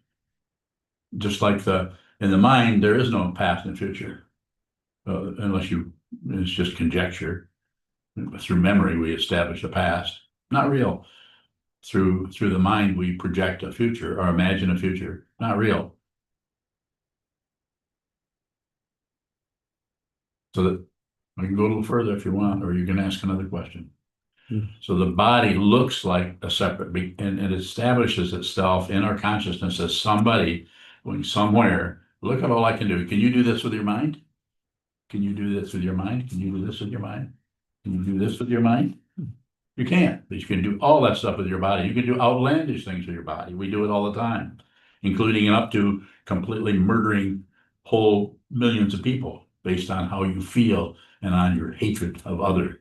Just like in the mind, there is no past and future, it's just conjecture. Through memory, we establish a past, not real. Through the mind, we project a future or imagine a future, not real. So that I can go a little further if you want, or you can ask another question. So the body looks like a separate, and it establishes itself in our consciousness as somebody going somewhere. Look at all I can do. Can you do this with your mind? Can you do this with your mind? Can you do this with your mind? Can you do this with your mind? You can't, but you can do all that stuff with your body. You can do outlandish things with your body. We do it all the time, including up to completely murdering whole millions of people based on how you feel and on your hatred of others.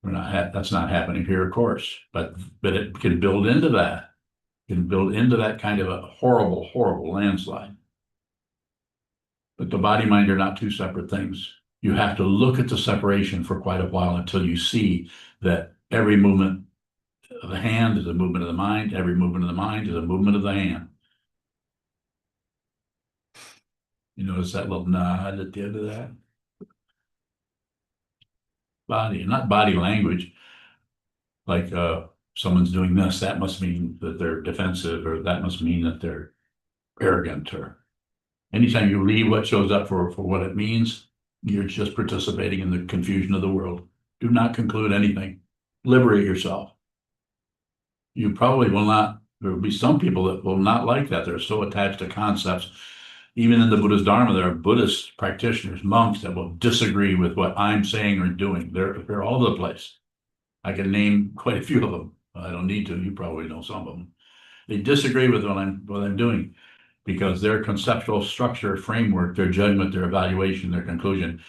That's not happening here, of course, but it can build into that. It can build into that kind of a horrible, horrible landslide. But the body mind are not two separate things. You have to look at the separation for quite a while until you see that every movement of the hand is a movement of the mind. Every movement of the mind is a movement of the hand. You notice that little nod at the end of that? Body, not body language. Like someone's doing this, that must mean that they're defensive, or that must mean that they're arrogant, or anytime you read what shows up for what it means, you're just participating in the confusion of the world. Do not conclude anything. Liberate yourself. You probably will not, there will be some people that will not like that. They're so attached to concepts. Even in the Buddha's Dharma, there are Buddhist practitioners, monks that will disagree with what I'm saying or doing. They're all over the place. I can name quite a few of them. I don't need to. You probably know some of them. They disagree with what I'm doing because their conceptual structure, framework, their judgment, their evaluation, their conclusion,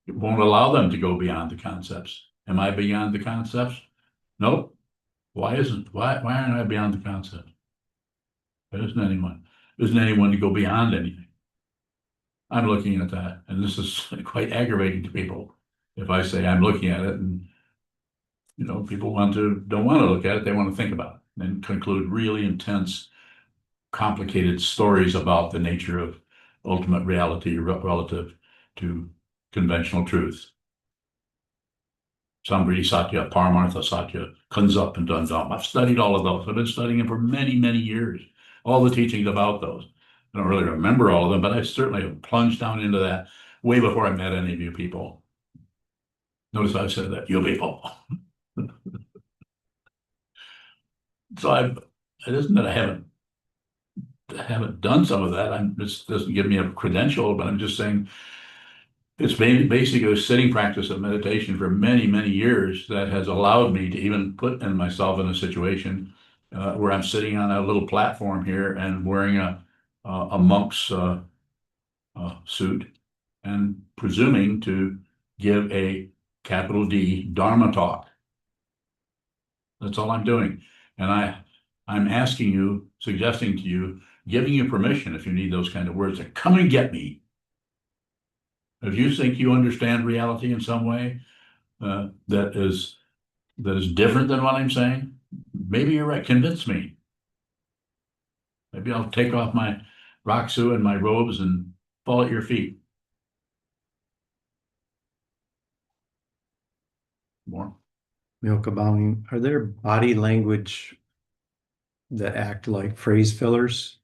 it won't allow them to go beyond the concepts. Am I beyond the concepts? Nope. Why aren't I beyond the concept? There isn't anyone to go beyond anything. I'm looking at that, and this is quite aggravating to people. If I say I'm looking at it, and people don't want to look at it, they want to think about it and conclude really intense, complicated stories about the nature of ultimate reality relative to conventional truth. Samvritti Satya, Paramartha Satya, Kunzup, and Dundam. I've studied all of those. I've been studying them for many, many years. All the teachings about those. I don't really remember all of them, but I certainly have plunged down into that way before I met any of you people. Notice I've said that, you people. So it isn't that I haven't done some of that. This doesn't give me a credential, but I'm just saying it's basically a sitting practice of meditation for many, many years that has allowed me to even put myself in a situation where I'm sitting on a little platform here and wearing a monk's suit and presuming to give a capital D Dharma talk. That's all I'm doing. And I'm asking you, suggesting to you, giving you permission, if you need those kind of words, to come and get me. If you think you understand reality in some way that is different than what I'm saying, maybe you're right. Convince me. Maybe I'll take off my rakusu and my robes and fall at your feet. More. Milka bowing. Are there body language that act like phrase fillers?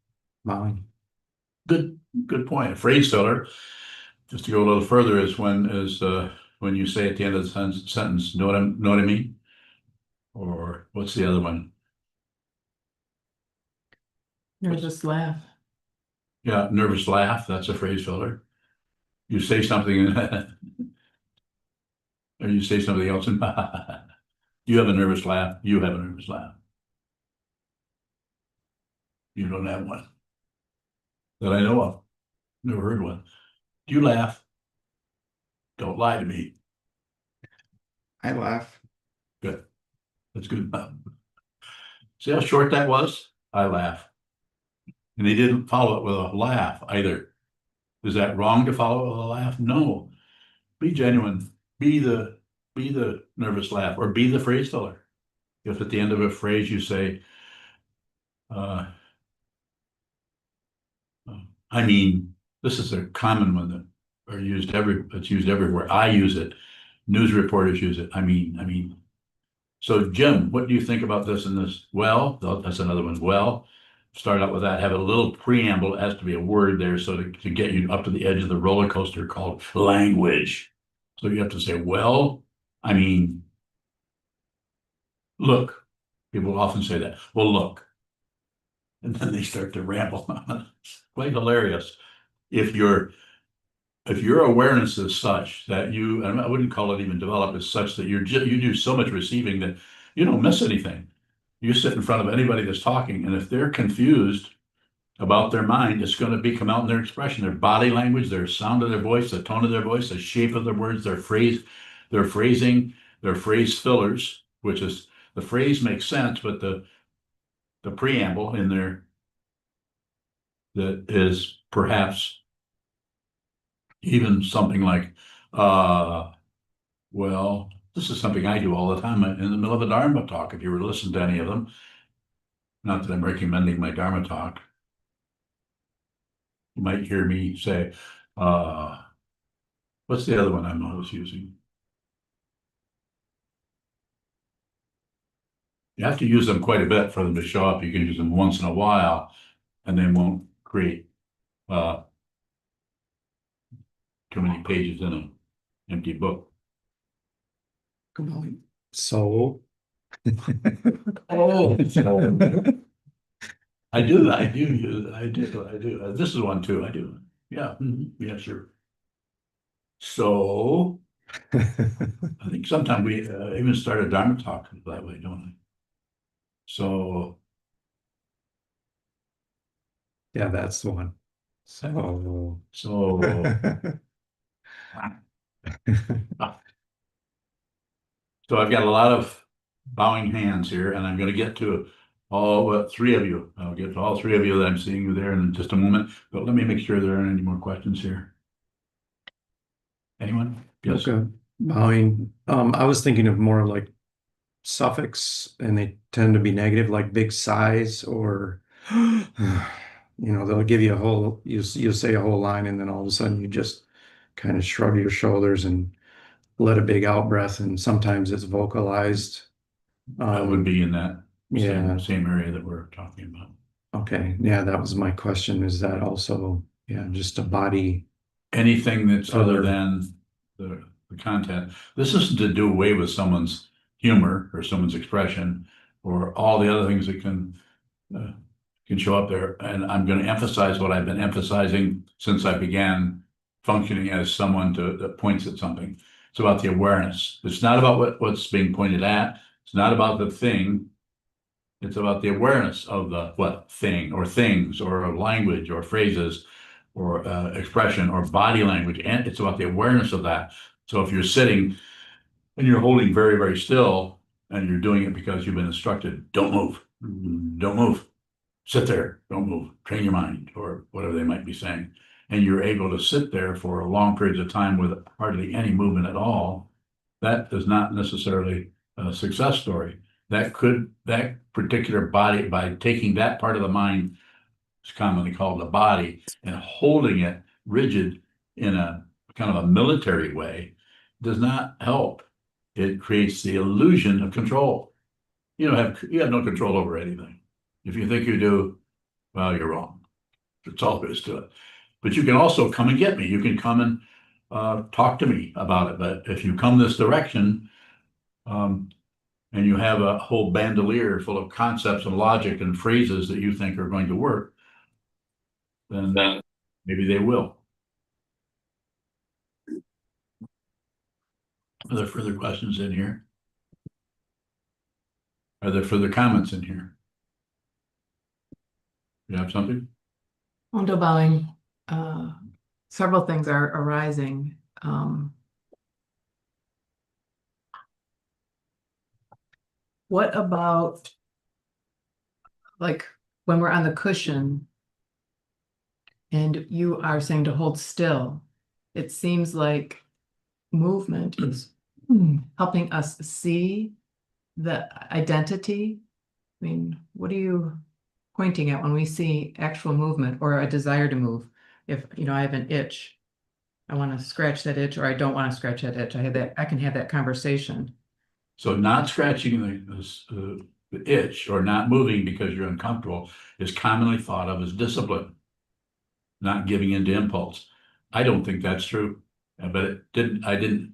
Bowing. Good point. A phrase filler, just to go a little further, is when you say at the end of the sentence, know what I mean? Or what's the other one? Nervous laugh. Yeah, nervous laugh. That's a phrase filler. You say something, or you say something else, and you have a nervous laugh. You have a nervous laugh. You don't have one that I know of. Never heard one. Do you laugh? Don't lie to me. I laugh. Good. That's good enough. See how short that was? I laugh. And he didn't follow it with a laugh either. Is that wrong to follow it with a laugh? No. Be genuine. Be the nervous laugh, or be the phrase filler. If at the end of a phrase you say, I mean, this is a common one that it's used everywhere. I use it. News reporters use it. I mean. So Jim, what do you think about this and this? Well, that's another one. Well, start out with that. Have a little preamble. It has to be a word there, so to get you up to the edge of the roller coaster called language. So you have to say, well, I mean, look. People often say that. Well, look. And then they start to ramble. Quite hilarious. If your awareness is such that and I wouldn't call it even developed, is such that you do so much receiving that you don't miss anything. You sit in front of anybody that's talking, and if they're confused about their mind, it's going to come out in their expression, their body language, their sound of their voice, the tone of their voice, the shape of their words, their phrasing, their phrase fillers, which is the phrase makes sense, but the preamble in there that is perhaps even something like, well, this is something I do all the time in the middle of a Dharma talk. If you were to listen to any of them, not that I'm recommending my Dharma talk, you might hear me say, what's the other one I'm always using? You have to use them quite a bit for them to show up. You can use them once in a while, and they won't create too many pages in an empty book. So. Oh, I do use it. I do. This is one too. I do. Yeah. Yeah, sure. So I think sometimes we even start a Dharma talk that way, don't we? So Yeah, that's the one. So. So I've got a lot of bowing hands here, and I'm going to get to three of you. I'll get to all three of you that I'm seeing you there in just a moment. But let me make sure there aren't any more questions here. Anyone? Yes. Okay. Bowing. I was thinking of more like suffix, and they tend to be negative, like big sighs, or they'll give you a whole. You'll say a whole line, and then all of a sudden you just kind of shrug your shoulders and let a big out breath, and sometimes it's vocalized. That would be in that Yeah. same area that we're talking about. Okay. Yeah, that was my question. Is that also, just a body? Anything that's other than the content. This isn't to do away with someone's humor or someone's expression or all the other things that can show up there. And I'm going to emphasize what I've been emphasizing since I began functioning as someone that points at something. It's about the awareness. It's not about what's being pointed at. It's not about the thing. It's about the awareness of the what thing or things or language or phrases or expression or body language. And it's about the awareness of that. So if you're sitting and you're holding very, very still and you're doing it because you've been instructed, don't move, don't move, sit there, don't move, train your mind, or whatever they might be saying. And you're able to sit there for long periods of time with hardly any movement at all. That is not necessarily a success story. That particular body, by taking that part of the mind, it's commonly called the body, and holding it rigid in a kind of a military way, does not help. It creates the illusion of control. You have no control over anything. If you think you do, well, you're wrong. That's all there is to it. But you can also come and get me. You can come and talk to me about it. But if you come this direction, and you have a whole bandolier full of concepts and logic and phrases that you think are going to work, then maybe they will. Are there further questions in here? Are there further comments in here? You have something? Wonder bowing, several things are arising. What about like when we're on the cushion and you are saying to hold still? It seems like movement is helping us see the identity. I mean, what are you pointing at when we see actual movement or a desire to move? If, I have an itch, I want to scratch that itch, or I don't want to scratch that itch. I can have that conversation. So not scratching the itch or not moving because you're uncomfortable is commonly thought of as discipline, not giving in to impulse. I don't think that's true, but I didn't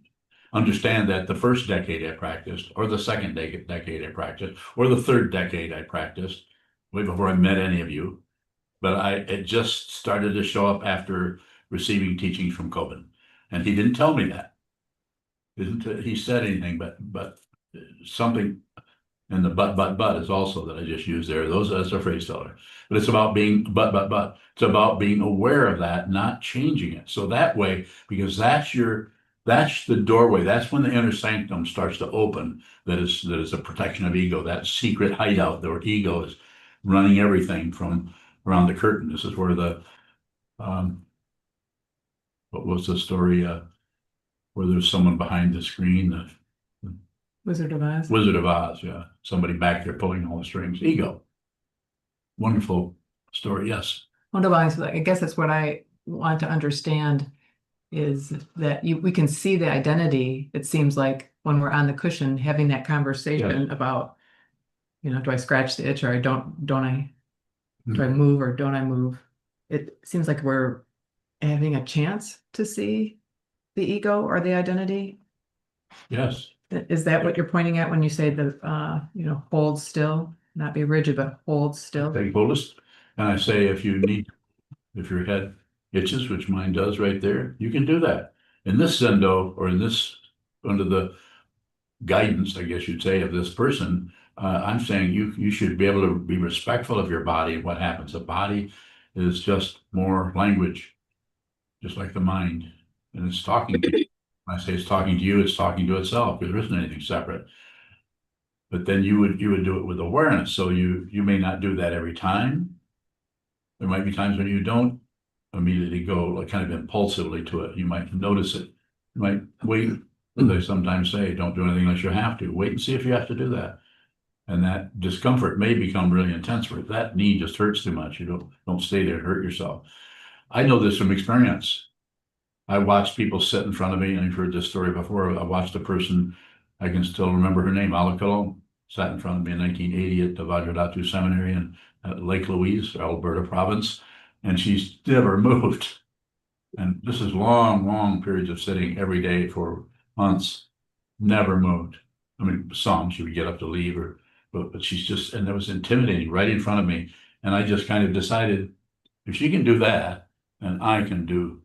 understand that the first decade I practiced, or the second decade I practiced, or the third decade I practiced, way before I met any of you. But it just started to show up after receiving teachings from Coben. And he didn't tell me that. He said anything, but something, and the but is also that I just used there. That's a phrase teller. But it's about being but. It's about being aware of that, not changing it. So that way, because that's the doorway. That's when the inner sanctum starts to open. That is a protection of ego, that secret hideout where ego is running everything from around the curtain. This is where what was the story, where there's someone behind the screen, Wizard of Oz. Wizard of Oz, yeah. Somebody back there pulling all the strings. Ego. Wonderful story, yes. Wonder bowing, I guess that's what I want to understand, is that we can see the identity, it seems like, when we're on the cushion having that conversation about, do I scratch the itch or don't I? Do I move or don't I move? It seems like we're having a chance to see the ego or the identity. Yes. Is that what you're pointing at when you say hold still, not be rigid, but hold still? Take hold, and I say if your head itches, which mine does right there, you can do that. In this zendo, or under the guidance, I guess you'd say, of this person, I'm saying you should be able to be respectful of your body and what happens. The body is just more language, just like the mind, and it's talking to you. When I say it's talking to you, it's talking to itself, because there isn't anything separate. But then you would do it with awareness. So you may not do that every time. There might be times when you don't immediately go like kind of impulsively to it. You might notice it. You might wait. As I sometimes say, don't do anything unless you have to. Wait and see if you have to do that. And that discomfort may become really intense. Where that knee just hurts too much. You don't stay there and hurt yourself. I know this from experience. I watched people sit in front of me, and I've heard this story before. I watched a person, I can still remember her name, Alakalo, sat in front of me in 1980 at the Vajradhatu Seminary in Lake Louise, Alberta province, and she's never moved. And this is long periods of sitting every day for months, never moved. I mean, some she would get up to leave, but she's just, and that was intimidating right in front of me. And I just kind of decided, if she can do that, then I can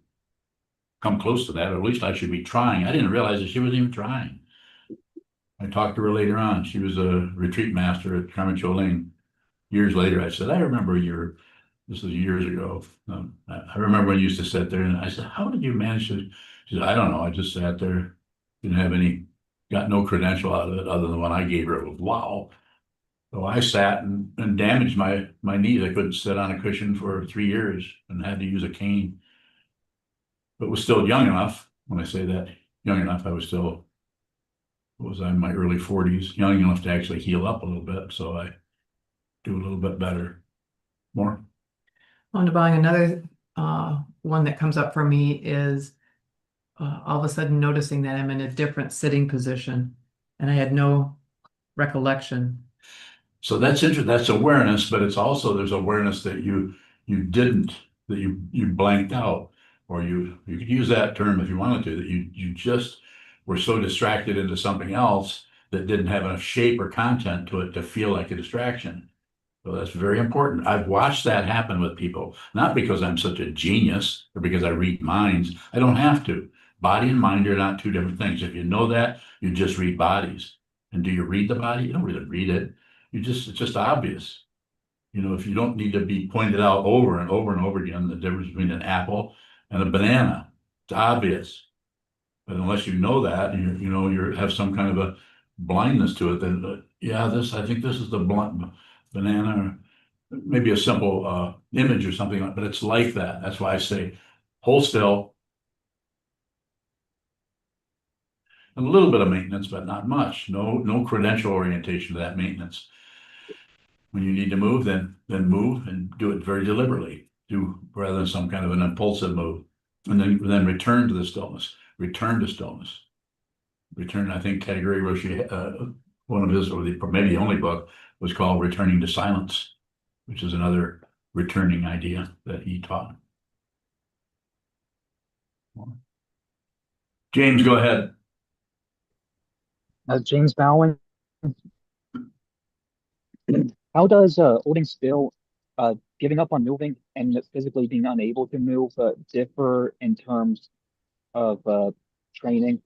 come close to that, or at least I should be trying. I didn't realize that she wasn't even trying. I talked to her later on. She was a retreat master at Carmen Choling. Years later, I said, I remember this was years ago. I remember when you used to sit there and I said, how did you manage to? She said, I don't know. I just sat there, didn't have got no credential out of it other than what I gave her. It was wow. So I sat and damaged my knees. I couldn't sit on a cushion for 3 years and had to use a cane. But was still young enough. When I say that, young enough, I was still, was I in my early 40s, young enough to actually heal up a little bit. So I do a little bit better. More. On to buying another one that comes up for me is all of a sudden noticing that I'm in a different sitting position and I had no recollection. So that's interesting. That's awareness, but it's also there's awareness that you didn't, that you blanked out, or you could use that term if you wanted to, that you just were so distracted into something else that didn't have enough shape or content to it to feel like a distraction. So that's very important. I've watched that happen with people, not because I'm such a genius or because I read minds. I don't have to. Body and mind are not two different things. If you know that, you just read bodies. And do you read the body? You don't really read it. It's just obvious. If you don't need to be pointed out over and over and over again, the difference between an apple and a banana, it's obvious. But unless you know that, and you have some kind of a blindness to it, then I think this is the blunt banana, or maybe a simple image or something, but it's like that. That's why I say hold still. A little bit of maintenance, but not much. No credential orientation to that maintenance. When you need to move, then move and do it very deliberately. Do rather than some kind of an impulsive move, and then return to the stillness. Return to stillness. Return. I think Gregory Roshi, one of his, or maybe the only book, was called "Returning to Silence," which is another returning idea that he taught. James, go ahead. James Bowen, how does holding still, giving up on moving and physically being unable to move differ in terms of training?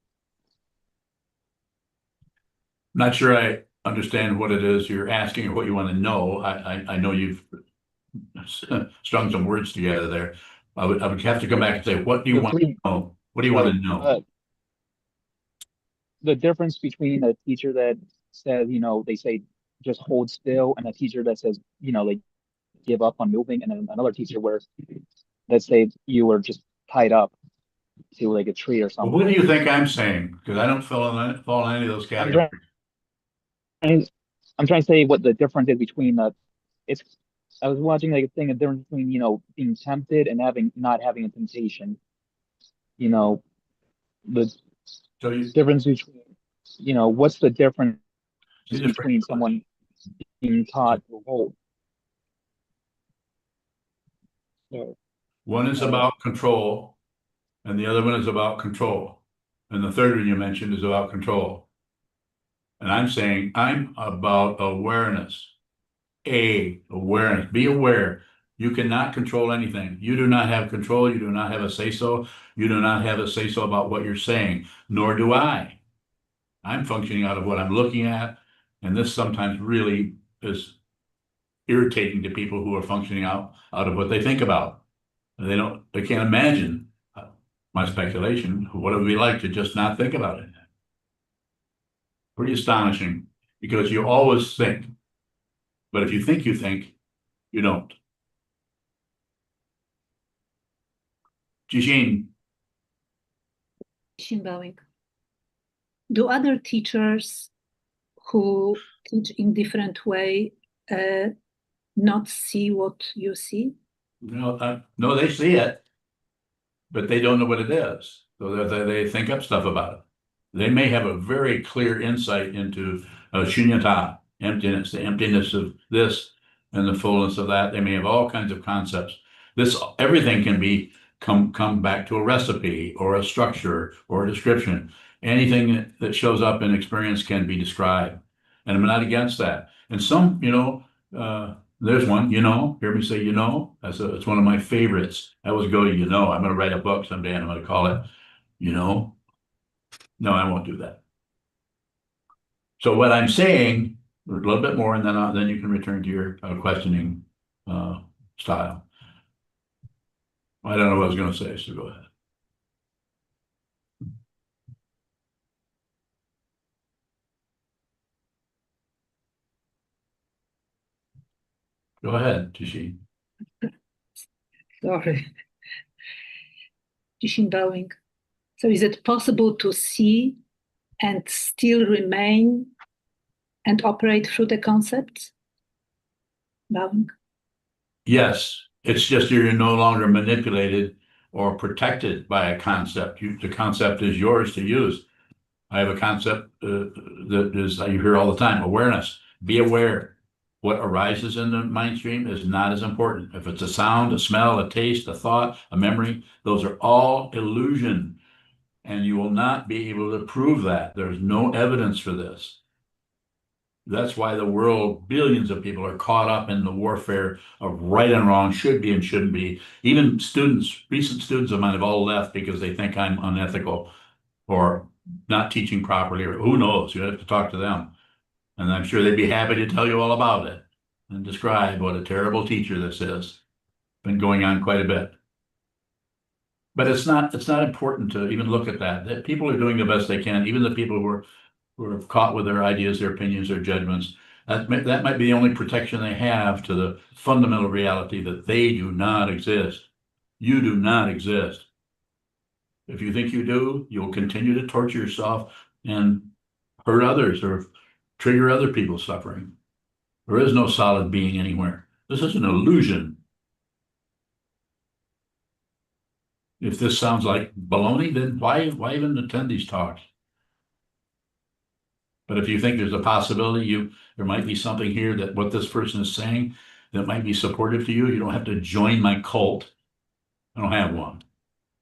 Not sure I understand what it is you're asking or what you want to know. I know you've strung some words together there. I would have to come back and say, what do you want to know? What do you want to know? The difference between a teacher that says, they say just hold still, and a teacher that says, they give up on moving, and then another teacher where, let's say you were just tied up to like a tree or Well, something. what do you think I'm saying? Because I don't fall in any of those categories. I'm trying to say what the difference is between it's. I was watching like a thing, a difference between being tempted and not having a temptation. The difference between what's the difference between someone being taught to hold? So, one is about control, and the other one is about control, and the third one you mentioned is about control. And I'm saying I'm about awareness. Awareness. Be aware. You cannot control anything. You do not have control. You do not have a say-so. You do not have a say-so about what you're saying, nor do I. I'm functioning out of what I'm looking at, and this sometimes really is irritating to people who are functioning out of what they think about. They can't imagine, my speculation, what it would be like to just not think about it. Pretty astonishing, because you always think, but if you think, you don't. Jijin. Bowing. Do other teachers who teach in different way not see what you see? No, they see it, but they don't know what it is. So they think up stuff about it. They may have a very clear insight into shunyata, emptiness, the emptiness of this and the fullness of that. They may have all kinds of concepts. Everything can come back to a recipe or a structure or a description. Anything that shows up in experience can be described. And I'm not against that. And some, there's one, hear me say, it's one of my favorites. I always go to, I'm going to write a book someday and I'm going to call it, no, I won't do that. So what I'm saying, a little bit more, and then you can return to your questioning style. I don't know what I was going to say, so go ahead. Go ahead, Tishi. Sorry. Jishin bowing. So is it possible to see and still remain and operate through the concepts? Bowing. Yes, it's just you're no longer manipulated or protected by a concept. The concept is yours to use. I have a concept that is, you hear all the time, awareness. Be aware. What arises in the mind stream is not as important. If it's a sound, a smell, a taste, a thought, a memory, those are all illusion. And you will not be able to prove that. There's no evidence for this. That's why the world, billions of people are caught up in the warfare of right and wrong, should be and shouldn't be. Even students, recent students of mine have all left because they think I'm unethical or not teaching properly, or who knows, you have to talk to them. And I'm sure they'd be happy to tell you all about it and describe what a terrible teacher this is. Been going on quite a bit. But it's not important to even look at that. That people are doing the best they can, even the people who are caught with their ideas, their opinions, their judgments. That might be the only protection they have to the fundamental reality that they do not exist. You do not exist. If you think you do, you'll continue to torture yourself and hurt others or trigger other people's suffering. There is no solid being anywhere. This is an illusion. If this sounds like baloney, then why even attend these talks? But if you think there's a possibility there might be something here that what this person is saying that might be supportive to you, you don't have to join my cult. I don't have one.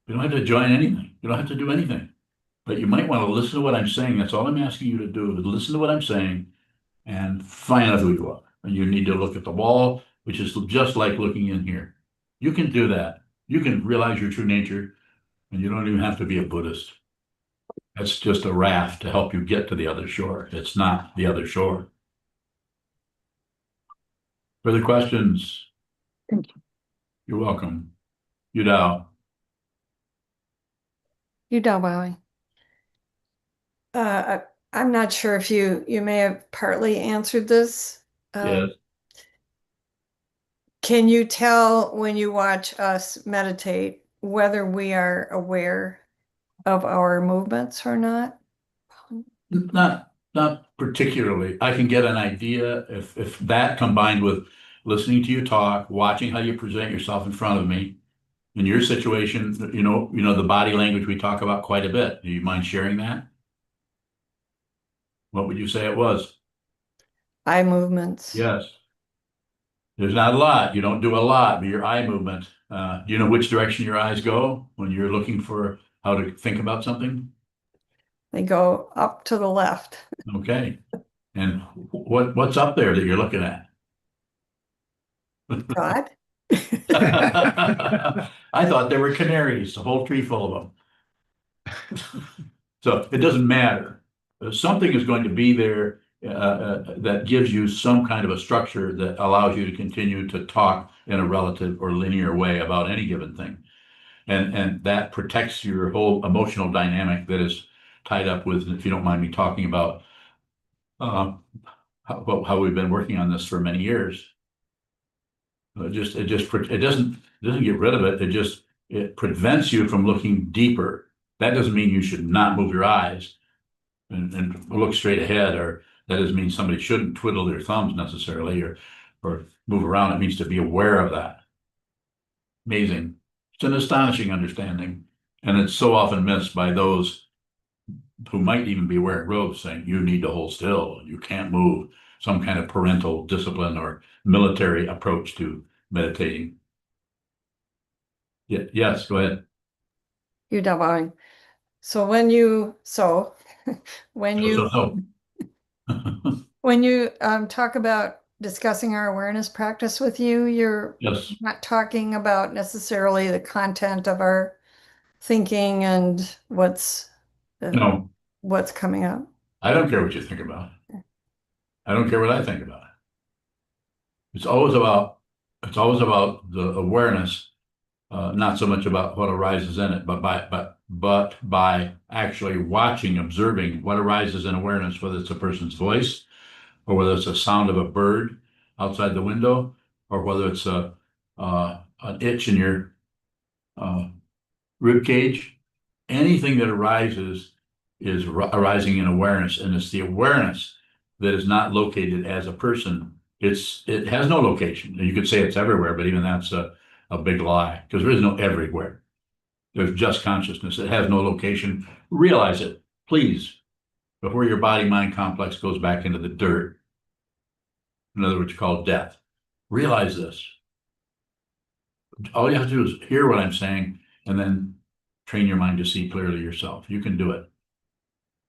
You don't have to join anything. You don't have to do anything. But you might want to listen to what I'm saying. That's all I'm asking you to do is listen to what I'm saying and find out who you are. And you need to look at the wall, which is just like looking in here. You can do that. You can realize your true nature, and you don't even have to be a Buddhist. That's just a raft to help you get to the other shore. It's not the other shore. Further questions? Thank you. You're welcome. Yudao. Yudao bowing. I'm not sure if you may have partly answered this. Yes. Can you tell when you watch us meditate whether we are aware of our movements or not? Not particularly. I can get an idea if that combined with listening to you talk, watching how you present yourself in front of me, in your situation, you know the body language we talk about quite a bit. Do you mind sharing that? What would you say it was? Eye movements. Yes. There's not a lot. You don't do a lot, but your eye movement. Do you know which direction your eyes go when you're looking for how to think about something? They go up to the left. Okay. And what's up there that you're looking at? God. I thought there were canaries, a whole tree full of them. So it doesn't matter. Something is going to be there that gives you some kind of a structure that allows you to continue to talk in a relative or linear way about any given thing. And that protects your whole emotional dynamic that is tied up with, if you don't mind me talking about how we've been working on this for many years. It doesn't get rid of it. It prevents you from looking deeper. That doesn't mean you should not move your eyes and look straight ahead, or that doesn't mean somebody shouldn't twiddle their thumbs necessarily or move around. It means to be aware of that. Amazing. It's an astonishing understanding, and it's so often missed by those who might even be wearing robes saying you need to hold still, you can't move, some kind of parental discipline or military approach to meditating. Yeah, yes, go ahead. Yudao bowing. So when you when you talk about discussing our awareness practice with you, you're Yes. not talking about necessarily the content of our thinking and what's No, coming up. I don't care what you think about it. I don't care what I think about it. It's always about the awareness, not so much about what arises in it, but by actually watching, observing what arises in awareness, whether it's a person's voice, or whether it's a sound of a bird outside the window, or whether it's an itch in your rib cage. Anything that arises is arising in awareness, and it's the awareness that is not located as a person. It has no location. You could say it's everywhere, but even that's a big lie, because there is no everywhere. There's just consciousness. It has no location. Realize it, please, before your body-mind complex goes back into the dirt. In other words, called death. Realize this. All you have to do is hear what I'm saying and then train your mind to see clearly yourself. You can do it.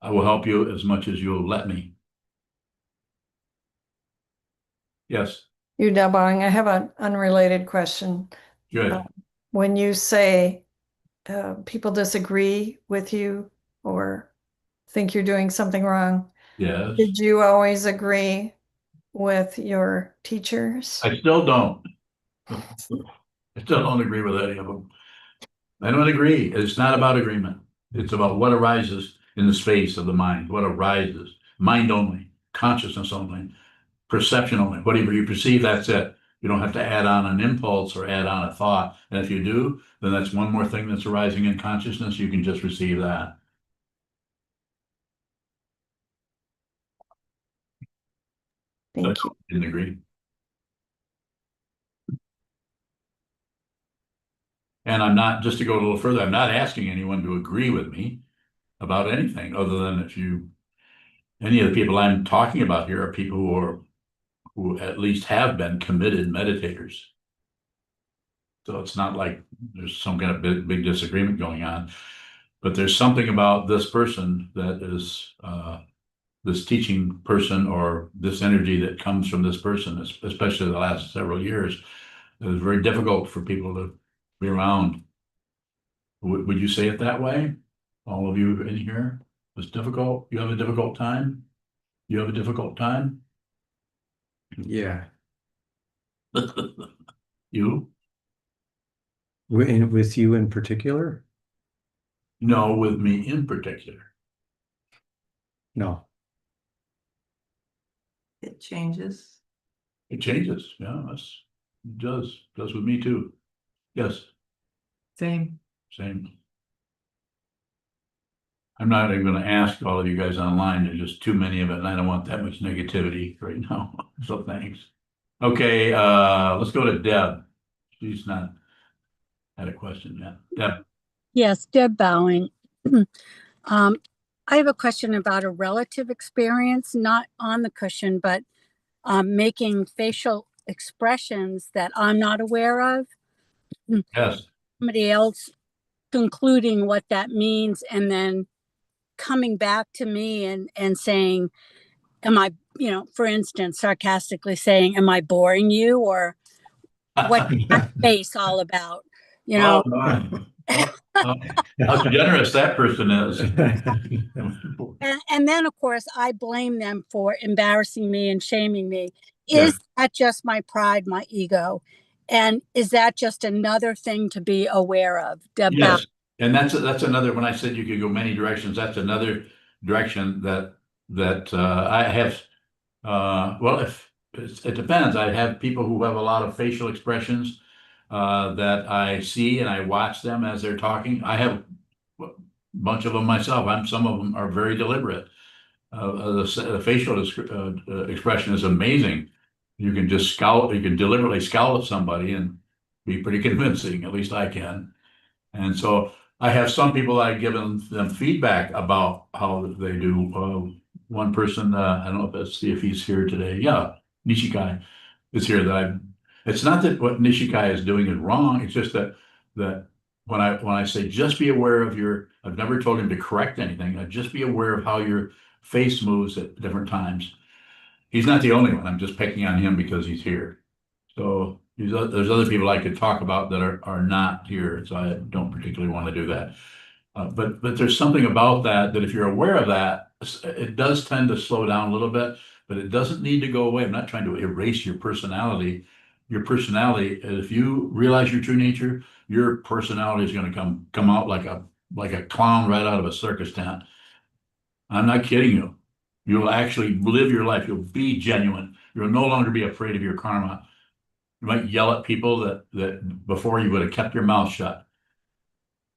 I will help you as much as you'll let me. Yes, Yu Daobang, I have an unrelated question. good. When you say people disagree with you or think you're doing something wrong, Yes. did you always agree with your teachers? I still don't. I still don't agree with any of them. I don't agree. It's not about agreement. It's about what arises in the space of the mind, what arises. Mind only, consciousness only, perception only. Whatever you perceive, that's it. You don't have to add on an impulse or add on a thought. And if you do, then that's one more thing that's arising in consciousness. You can just receive that. Thank you. Didn't agree. And I'm not, just to go a little further, I'm not asking anyone to agree with me about anything other than any of the people I'm talking about here are people who at least have been committed meditators. So it's not like there's some kind of big disagreement going on, but there's something about this person that is this teaching person or this energy that comes from this person, especially the last several years, that is very difficult for people to be around. Would you say it that way? All of you in here? It's difficult? You have a difficult time? You have a difficult time? Yeah. You? With you in particular? No, with me in particular. No. It changes. It changes, yeah, it does with me too. Yes, Same. same. I'm not even gonna ask all of you guys online, there's just too many of it, and I don't want that much negativity right now, so thanks. Okay, let's go to Deb. She's not had a question yet. Deb, Yes, Deb Bowing. I have a question about a relative experience, not on the cushion, but making facial expressions that I'm not aware of. yes, Somebody else concluding what that means and then coming back to me and saying, am I, for instance, sarcastically saying, am I boring you? Or what's that face all about? Oh, how generous that person is. And then, of course, I blame them for embarrassing me and shaming me. Yeah. Is that just my pride, my ego? And is that just another thing to be aware of? Deb Bowing? Yes, and that's another, when I said you could go many directions, that's another direction that I have, well, if it depends. I have people who have a lot of facial expressions that I see and I watch them as they're talking. I have a bunch of them myself. Some of them are very deliberate. The facial expression is amazing. You can just scowl, you can deliberately scowl at somebody and be pretty convincing, at least I can. And so I have some people I've given them feedback about how they do. One person, I don't know if let's see if he's here today. Yeah, Nishikai is here. It's not that what Nishikai is doing is wrong. It's just that when I say just be aware of I've never told him to correct anything. Just be aware of how your face moves at different times. He's not the only one. I'm just picking on him because he's here. So there's other people I could talk about that are not here, so I don't particularly want to do that. But there's something about that if you're aware of that, it does tend to slow down a little bit, but it doesn't need to go away. I'm not trying to erase your personality. Your personality, if you realize your true nature, your personality is going to come out like a clown right out of a circus tent. I'm not kidding you. You'll actually live your life. You'll be genuine. You'll no longer be afraid of your karma. You might yell at people that before you would have kept your mouth shut.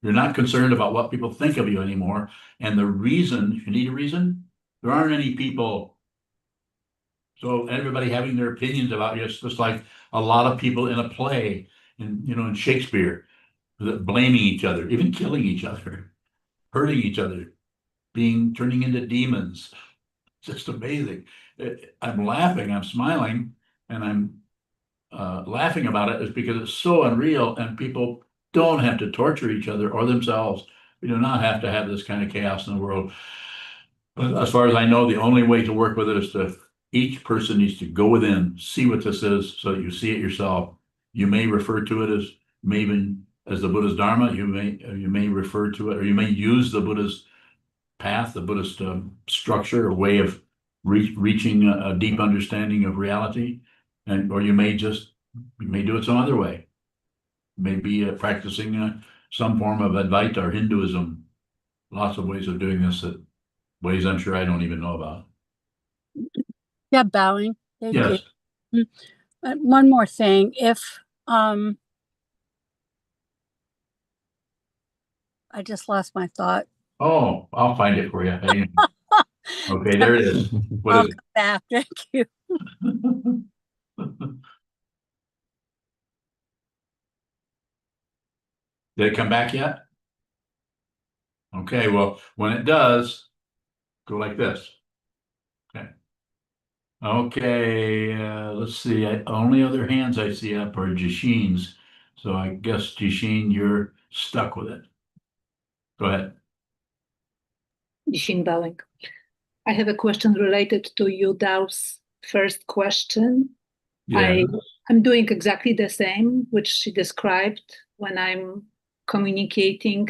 You're not concerned about what people think of you anymore. And the reason, if you need a reason, there aren't any people. So everybody having their opinions about you, it's just like a lot of people in a play, in Shakespeare, that blaming each other, even killing each other, hurting each other, turning into demons. Just amazing. I'm laughing, I'm smiling, and I'm laughing about it is because it's so unreal, and people don't have to torture each other or themselves. We do not have to have this kind of chaos in the world. But as far as I know, the only way to work with it is each person needs to go within, see what this is, so that you see it yourself. You may refer to it as the Buddha's Dharma. You may refer to it, or you may use the Buddha's path, the Buddhist structure, a way of reaching a deep understanding of reality, or you may do it some other way. Maybe practicing some form of Advaita or Hinduism. Lots of ways of doing this, ways I'm sure I don't even know about. Yeah, bowing. Thank Yes. you. One more thing. If I just lost my thought. Oh, I'll find it for you. Okay, there it is. What I'll is come back. Thank you. it? Did it come back yet? Okay, well, when it does, go like this. Okay. Okay, let's see. Only other hands I see up are Jashin's. So I guess, Jashin, you're stuck with it. Go ahead. Yishin bowing. I have a question related to Yudao's first question. Yeah. I'm doing exactly the same, which she described when I'm communicating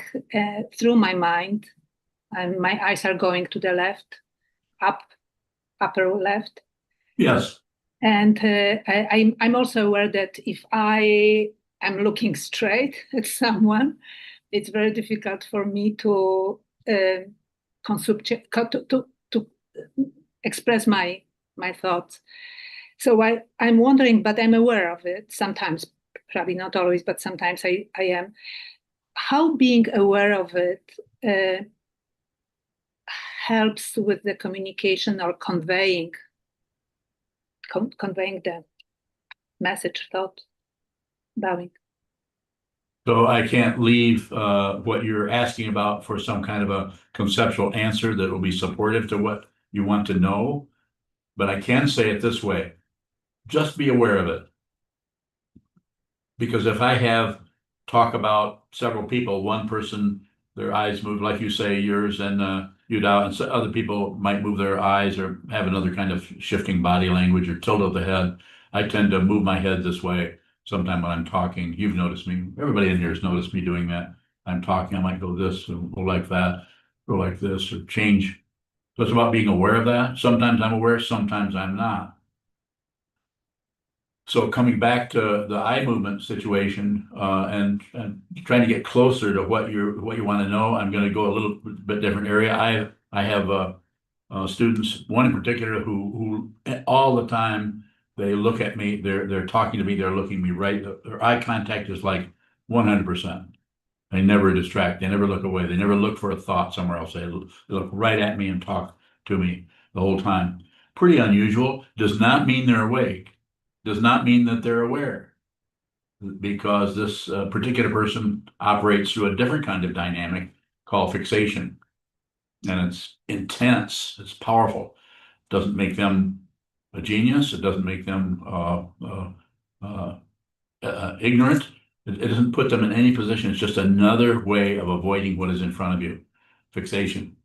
through my mind, and my eyes are going to the left, upper left. Yes. And I'm also aware that if I am looking straight at someone, it's very difficult for me to express my thoughts. So I'm wondering, but I'm aware of it sometimes, probably not always, but sometimes I am. How being aware of it helps with the communication or conveying the message, thought, bowing. So I can't leave what you're asking about for some kind of a conceptual answer that will be supportive to what you want to know. But I can say it this way, just be aware of it. Because if I have talk about several people, one person, their eyes move, like you say, yours and Yudao, and so other people might move their eyes or have another kind of shifting body language or tilt of the head. I tend to move my head this way sometime when I'm talking. You've noticed me. Everybody in here has noticed me doing that. I'm talking, I might go this, or go like that, go like this, or change. So it's about being aware of that. Sometimes I'm aware, sometimes I'm not. So coming back to the eye movement situation and trying to get closer to what you want to know, I'm going to go a little bit different area. I have students, one in particular, who all the time they look at me, they're talking to me, they're looking me right. Their eye contact is like 100%. They never distract. They never look away. They never look for a thought somewhere else. They look right at me and talk to me the whole time. Pretty unusual. Does not mean they're awake. Does not mean that they're aware, because this particular person operates through a different kind of dynamic called fixation. And it's intense, it's powerful. Doesn't make them a genius. It doesn't make them ignorant. It doesn't put them in any position. It's just another way of avoiding what is in front of you, fixation.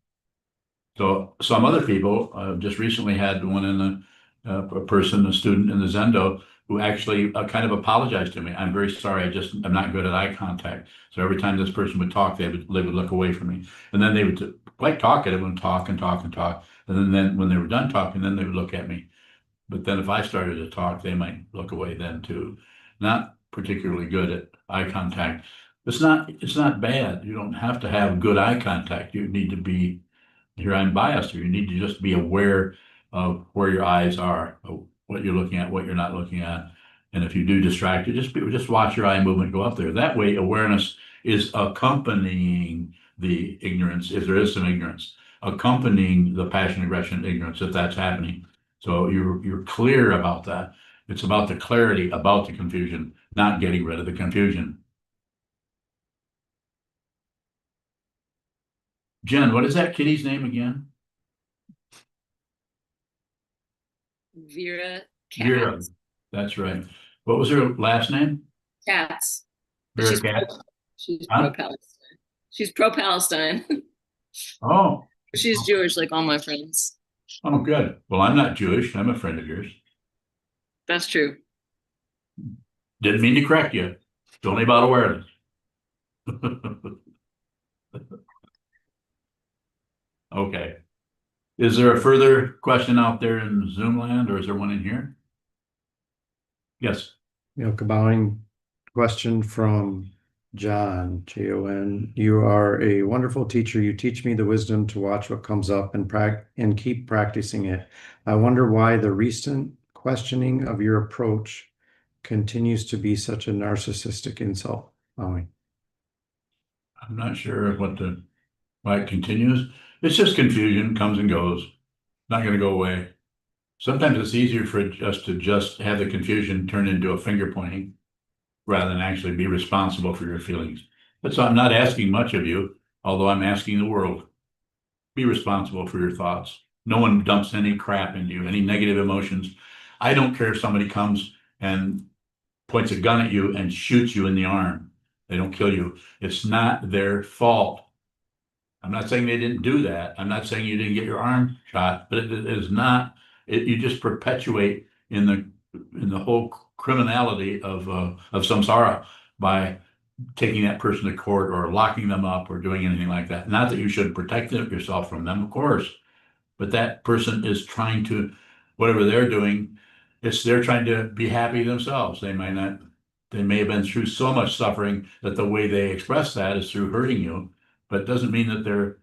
So some other people, just recently had one a person, a student in the Zendo who actually kind of apologized to me. I'm very sorry. I'm not good at eye contact. So every time this person would talk, they would look away from me. And then they would quite talkative and talk and talk and talk. And then when they were done talking, then they would look at me. But then if I started to talk, they might look away then too. Not particularly good at eye contact. It's not bad. You don't have to have good eye contact. You need to be, here I'm biased, or you need to just be aware of where your eyes are, of what you're looking at, what you're not looking at. And if you do distract, just watch your eye movement go up there. That way awareness is accompanying the ignorance, if there is some ignorance, accompanying the passion, aggression, ignorance, if that's happening. So you're clear about that. It's about the clarity about the confusion, not getting rid of the confusion. Jen, what is that kitty's name again? Vera Vera. Katz. That's right. What was her last name? Katz. Vera She's Katz. she's Huh? pro-Palestine. She's pro-Palestine. Oh, She's Jewish, like all my friends. oh, good. Well, I'm not Jewish. I'm a friend of yours. That's true. Didn't mean to correct you. It's only about awareness. Okay. Is there a further question out there in Zoom land, or is there one in here? Yes. Kabowing question from John, Jon. You are a wonderful teacher. You teach me the wisdom to watch what comes up and keep practicing it. I wonder why the recent questioning of your approach continues to be such a narcissistic insult. Bowing. I'm not sure why it continues. It's just confusion, comes and goes. Not going to go away. Sometimes it's easier for us to just have the confusion turn into a finger pointing rather than actually be responsible for your feelings. That's I'm not asking much of you, although I'm asking the world. Be responsible for your thoughts. No one dumps any crap into you, any negative emotions. I don't care if somebody comes and points a gun at you and shoots you in the arm. They don't kill you. It's not their fault. I'm not saying they didn't do that. I'm not saying you didn't get your arm shot, but it is not. You just perpetuate in the whole criminality of samsara by taking that person to court or locking them up or doing anything like that. Not that you should protect yourself from them, of course, but that person is trying to, whatever they're doing, they're trying to be happy themselves. They may have been through so much suffering that the way they express that is through hurting you, but it doesn't mean that they're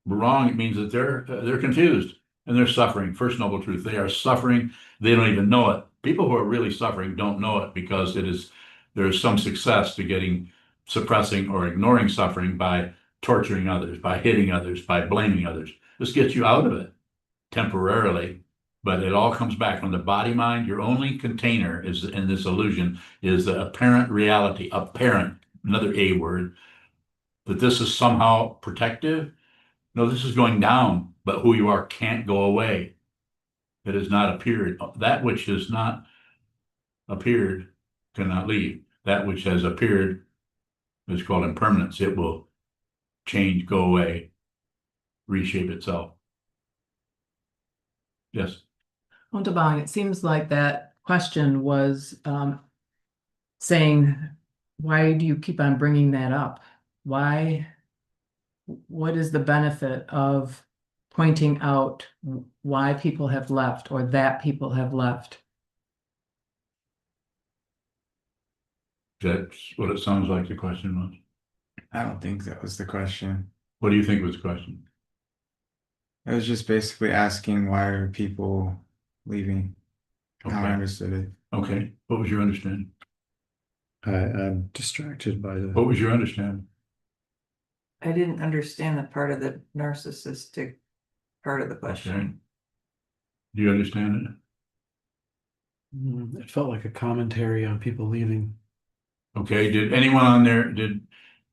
wrong. It means that they're confused and they're suffering. First noble truth, they are suffering. They don't even know it. People who are really suffering don't know it because there is some success to suppressing or ignoring suffering by torturing others, by hitting others, by blaming others. This gets you out of it temporarily, but it all comes back when the body mind. Your only container is in this illusion is the apparent reality, apparent, another A word, that this is somehow protective. No, this is going down, but who you are can't go away. It has not appeared. That which has not appeared cannot leave. That which has appeared is called impermanence. It will change, go away, reshape itself. Yes. Untitled, it seems like that question was saying, why do you keep on bringing that up? Why? What is the benefit of pointing out why people have left or that people have left? That's what it sounds like the question was. I don't think that was the question. What do you think was the question? It was just basically asking why are people leaving? How I Okay. understood it. Okay. What was your understanding? I'm distracted by the. What was your understanding? I didn't understand the part of the narcissistic part of the Okay. question. Do you understand it? It felt like a commentary on people leaving. Okay. Did anyone on there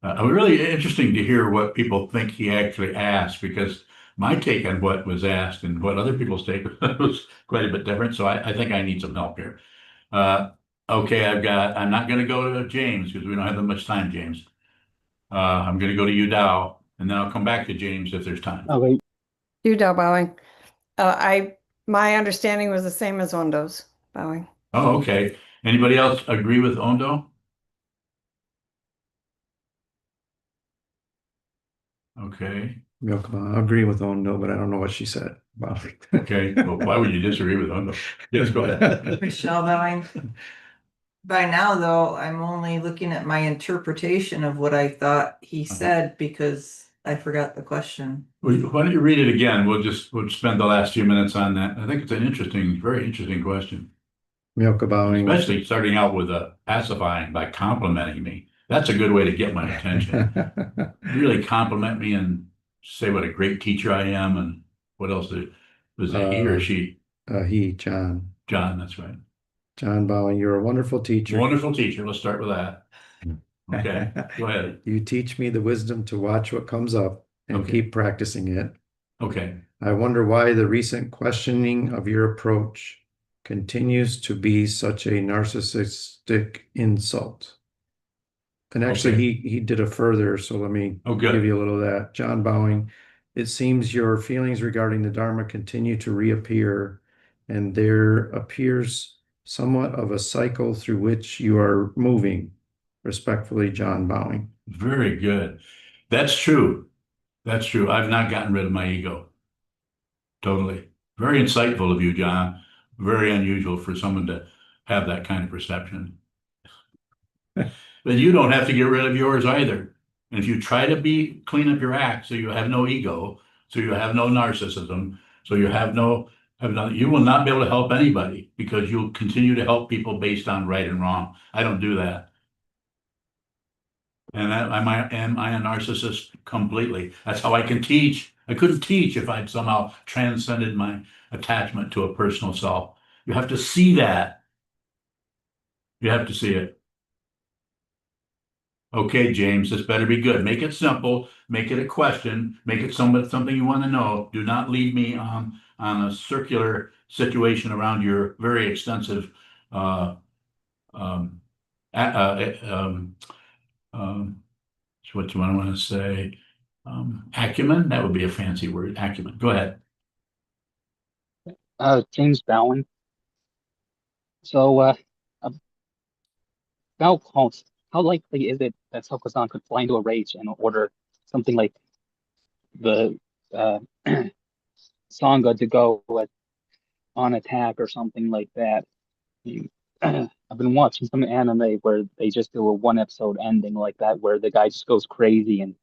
really interesting to hear what people think he actually asked, because my take on what was asked and what other people's take was quite a bit different. So I think I need some help here. Okay, I'm not going to go to James because we don't have that much time, James. I'm going to go to you, Dow, and then I'll come back to James if there's time. Okay. You know, Bowing. I My understanding was the same as Ondo's, bowing. Oh, okay. Anybody else agree with Ondo? Okay, Milkma, I agree with Ondo, but I don't know what she said. Wow. okay. Well, why would you disagree with Ondo? Yes, go ahead. Michelle bowing. By now, though, I'm only looking at my interpretation of what I thought he said because I forgot the question. Why don't you read it again? We'll spend the last few minutes on that. I think it's an interesting, very interesting question. Milka bowing. Especially starting out with a pacifying by complimenting me. That's a good way to get my attention. Really compliment me and say what a great teacher I am and what else was it he or she? He, John. John, that's right. John bowing, you're a wonderful teacher. Wonderful teacher. Let's start with that. Okay, go ahead. You teach me the wisdom to watch what comes up and Okay. keep practicing it. Okay. I wonder why the recent questioning of your approach continues to be such a narcissistic insult. And actually, Okay. he did a further, so let me Oh, good. give you a little of that. John bowing, it seems your feelings regarding the Dharma continue to reappear, and there appears somewhat of a cycle through which you are moving. Respectfully, John bowing. Very good. That's true. That's true. I've not gotten rid of my ego. Totally. Very insightful of you, John. Very unusual for someone to have that kind of perception. But you don't have to get rid of yours either. And if you try to clean up your act so you have no ego, so you have no narcissism, so you you will not be able to help anybody because you'll continue to help people based on right and wrong. I don't do that. And am I a narcissist completely? That's how I can teach. I couldn't teach if I'd somehow transcended my attachment to a personal self. You have to see that. You have to see it. Okay, James, this better be good. Make it simple. Make it a question. Make it something you want to know. Do not leave me on a circular situation around your very extensive what do I want to say? Acumen. That would be a fancy word. Acumen. Go ahead. James Bowen. So, how likely is it that Sokuzan could fly into a rage and order something like the Sangha to go on attack or something like that? I've been watching some anime where they just do a one episode ending like that, where the guy just goes crazy and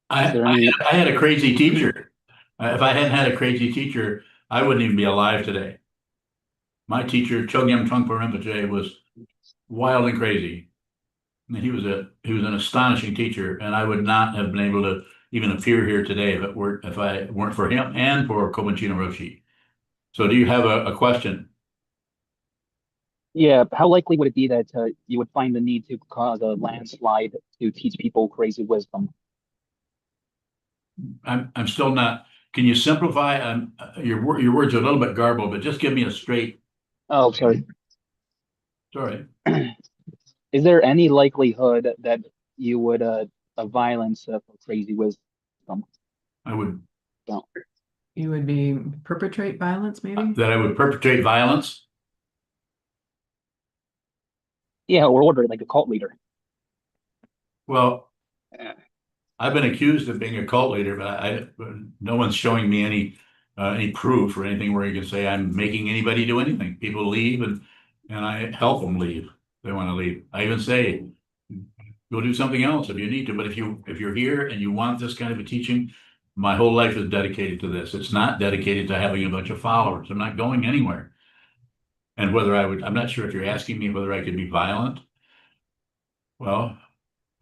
I had a crazy teacher. If I hadn't had a crazy teacher, I wouldn't even be alive today. My teacher, Chogyam Trungpa Rinpoche, was wild and crazy. And he was an astonishing teacher, and I would not have been able to even appear here today if I weren't for him and for Kobuchino Roshi. So do you have a question? yeah, how likely would it be that you would find the need to cause a landslide to teach people crazy wisdom? I'm still not. Can you simplify? Your words are a little bit garbled, but just give me a straight. Oh, sorry. Sorry. Is there any likelihood that you would violence for crazy wisdom? I would. No. You would be perpetrate violence, maybe? That I would perpetrate violence? Yeah, or order like a cult leader. Well, I've been accused of being a cult leader, but no one's showing me any proof or anything where you can say I'm making anybody do anything. People leave and I help them leave. They want to leave. I even say, go do something else if you need to. But if you're here and you want this kind of a teaching, my whole life is dedicated to this. It's not dedicated to having a bunch of followers. I'm not going anywhere. And I'm not sure if you're asking me whether I could be violent. Well,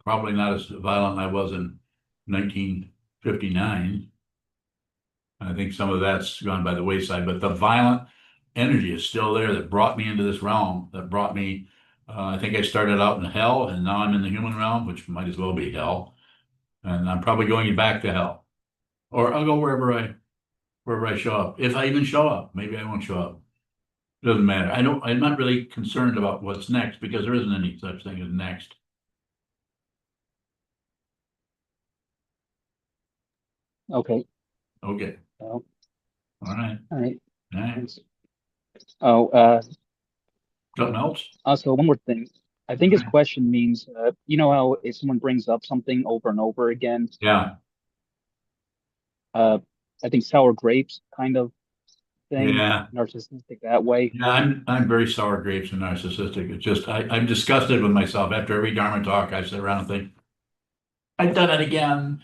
probably not as violent as I was in 1959. I think some of that's gone by the wayside, but the violent energy is still there that brought me into this realm, that brought me, I think I started out in hell and now I'm in the human realm, which might as well be hell. And I'm probably going back to hell. Or I'll go wherever I show up. If I even show up, maybe I won't show up. Doesn't matter. I'm not really concerned about what's next because there isn't any such thing as next. Okay. Okay. Well, All right. all right. All right. Thanks. Oh, Something else? also one more thing. I think his question means, you know how if someone brings up something over and over again, Yeah. I think sour grapes kind of thing, Yeah. narcissistic that way. Yeah, I'm very sour grapes and narcissistic. It's just I'm disgusted with myself. After every Dharma talk, I sit around and think, I've done it again.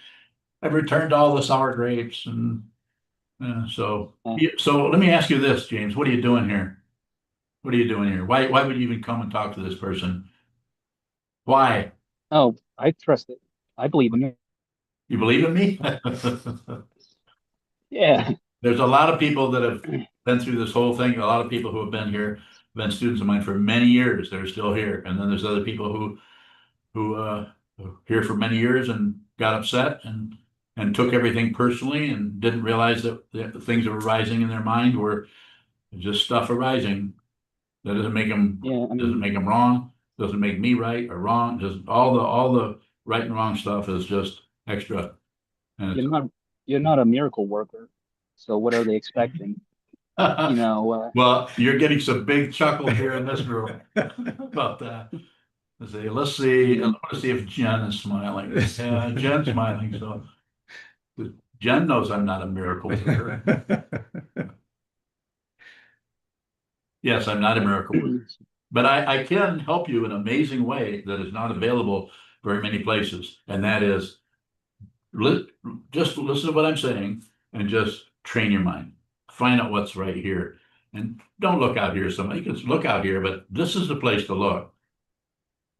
I've returned all the sour grapes, and so Uh, so let me ask you this, James. What are you doing here? What are you doing here? Why would you even come and talk to this person? Why? oh, I trust it. I believe in it. You believe in me? Yeah. There's a lot of people that have been through this whole thing. A lot of people who have been here, been students of mine for many years. They're still here, and then there's other people who were here for many years and got upset and took everything personally and didn't realize that the things that were rising in their mind were just stuff arising. That doesn't make them Yeah. I doesn't mean, make them wrong. Doesn't make me right or wrong. Just all the right and wrong stuff is just extra. And you're not you're not a miracle worker. So what are they expecting? You it's know, well, you're getting some big chuckles here in this room about that. Let's see. mm, Let's see if Jen is smiling. Yeah, Jen's smiling. So Jen knows I'm not a miracle worker. Yes, I'm not a miracle worker, but I can help you in an amazing way that is not available very many places, and that is li just listen to what I'm saying and just train your mind. Find out what's right here, and don't look out here. Somebody can look out here, but this is the place to look.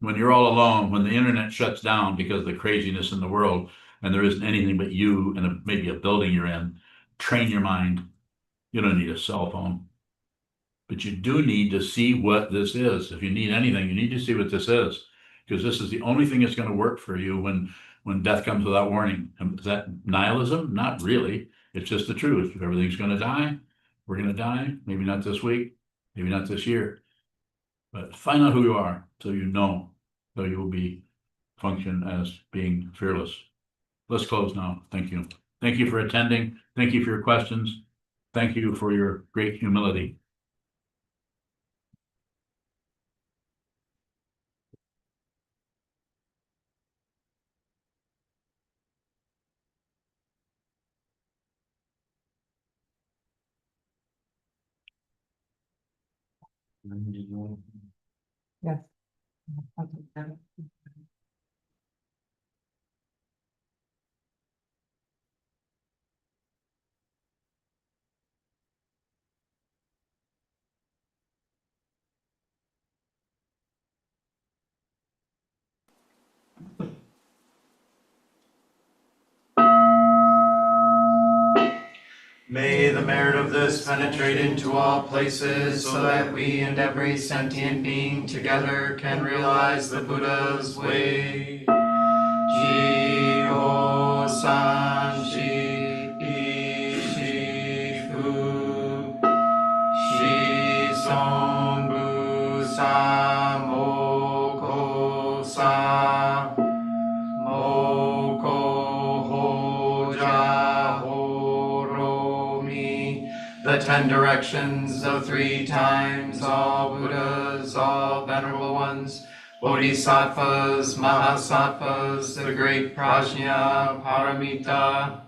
When you're all alone, when the internet shuts down because of the craziness in the world, and there isn't anything but you and maybe a building you're in, train your mind. You don't need a cell phone, but you do need to see what this is. If you need anything, you need to see what this is, because this is the only thing that's going to work for you when death comes without warning. Is that nihilism? Not really. It's just the truth. If everything's going to die, we're going to die. Maybe not this week, maybe not this year, but find out who you are so you know, so you will be function as being fearless. Let's close now. Thank you. Thank you for attending. Thank you for your questions. Thank you for your great humility. Yeah. May the merit of this penetrate into all places, so that we and every sentient being together can realize the Buddha's way. Ji-o san-shi ishifu, shi-son-bu-sa-moko-sa, moko-ho-ja-ho-ro-mi. The 10 directions of 3 times, all Buddhas, all venerable ones, Bodhisattvas, Mahasattvas, the great Prajna, Paramita.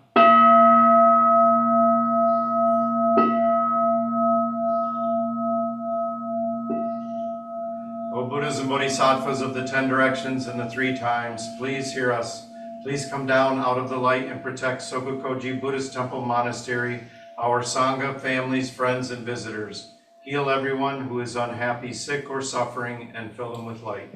O Buddhas and Bodhisattvas of the 10 directions and the 3 times, please hear us. Please come down out of the light and protect Sokukoji Buddhist Temple Monastery, our Sangha, families, friends, and visitors. Heal everyone who is unhappy, sick, or suffering, and fill them with light.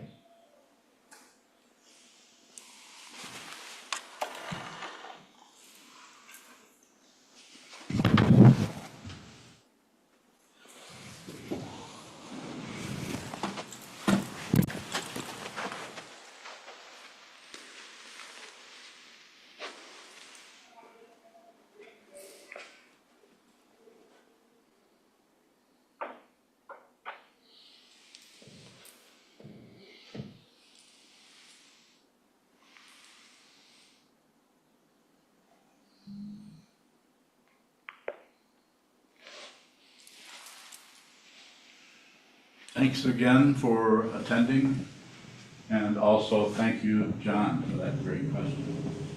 Thanks again for attending. And also thank you, John, for that great question.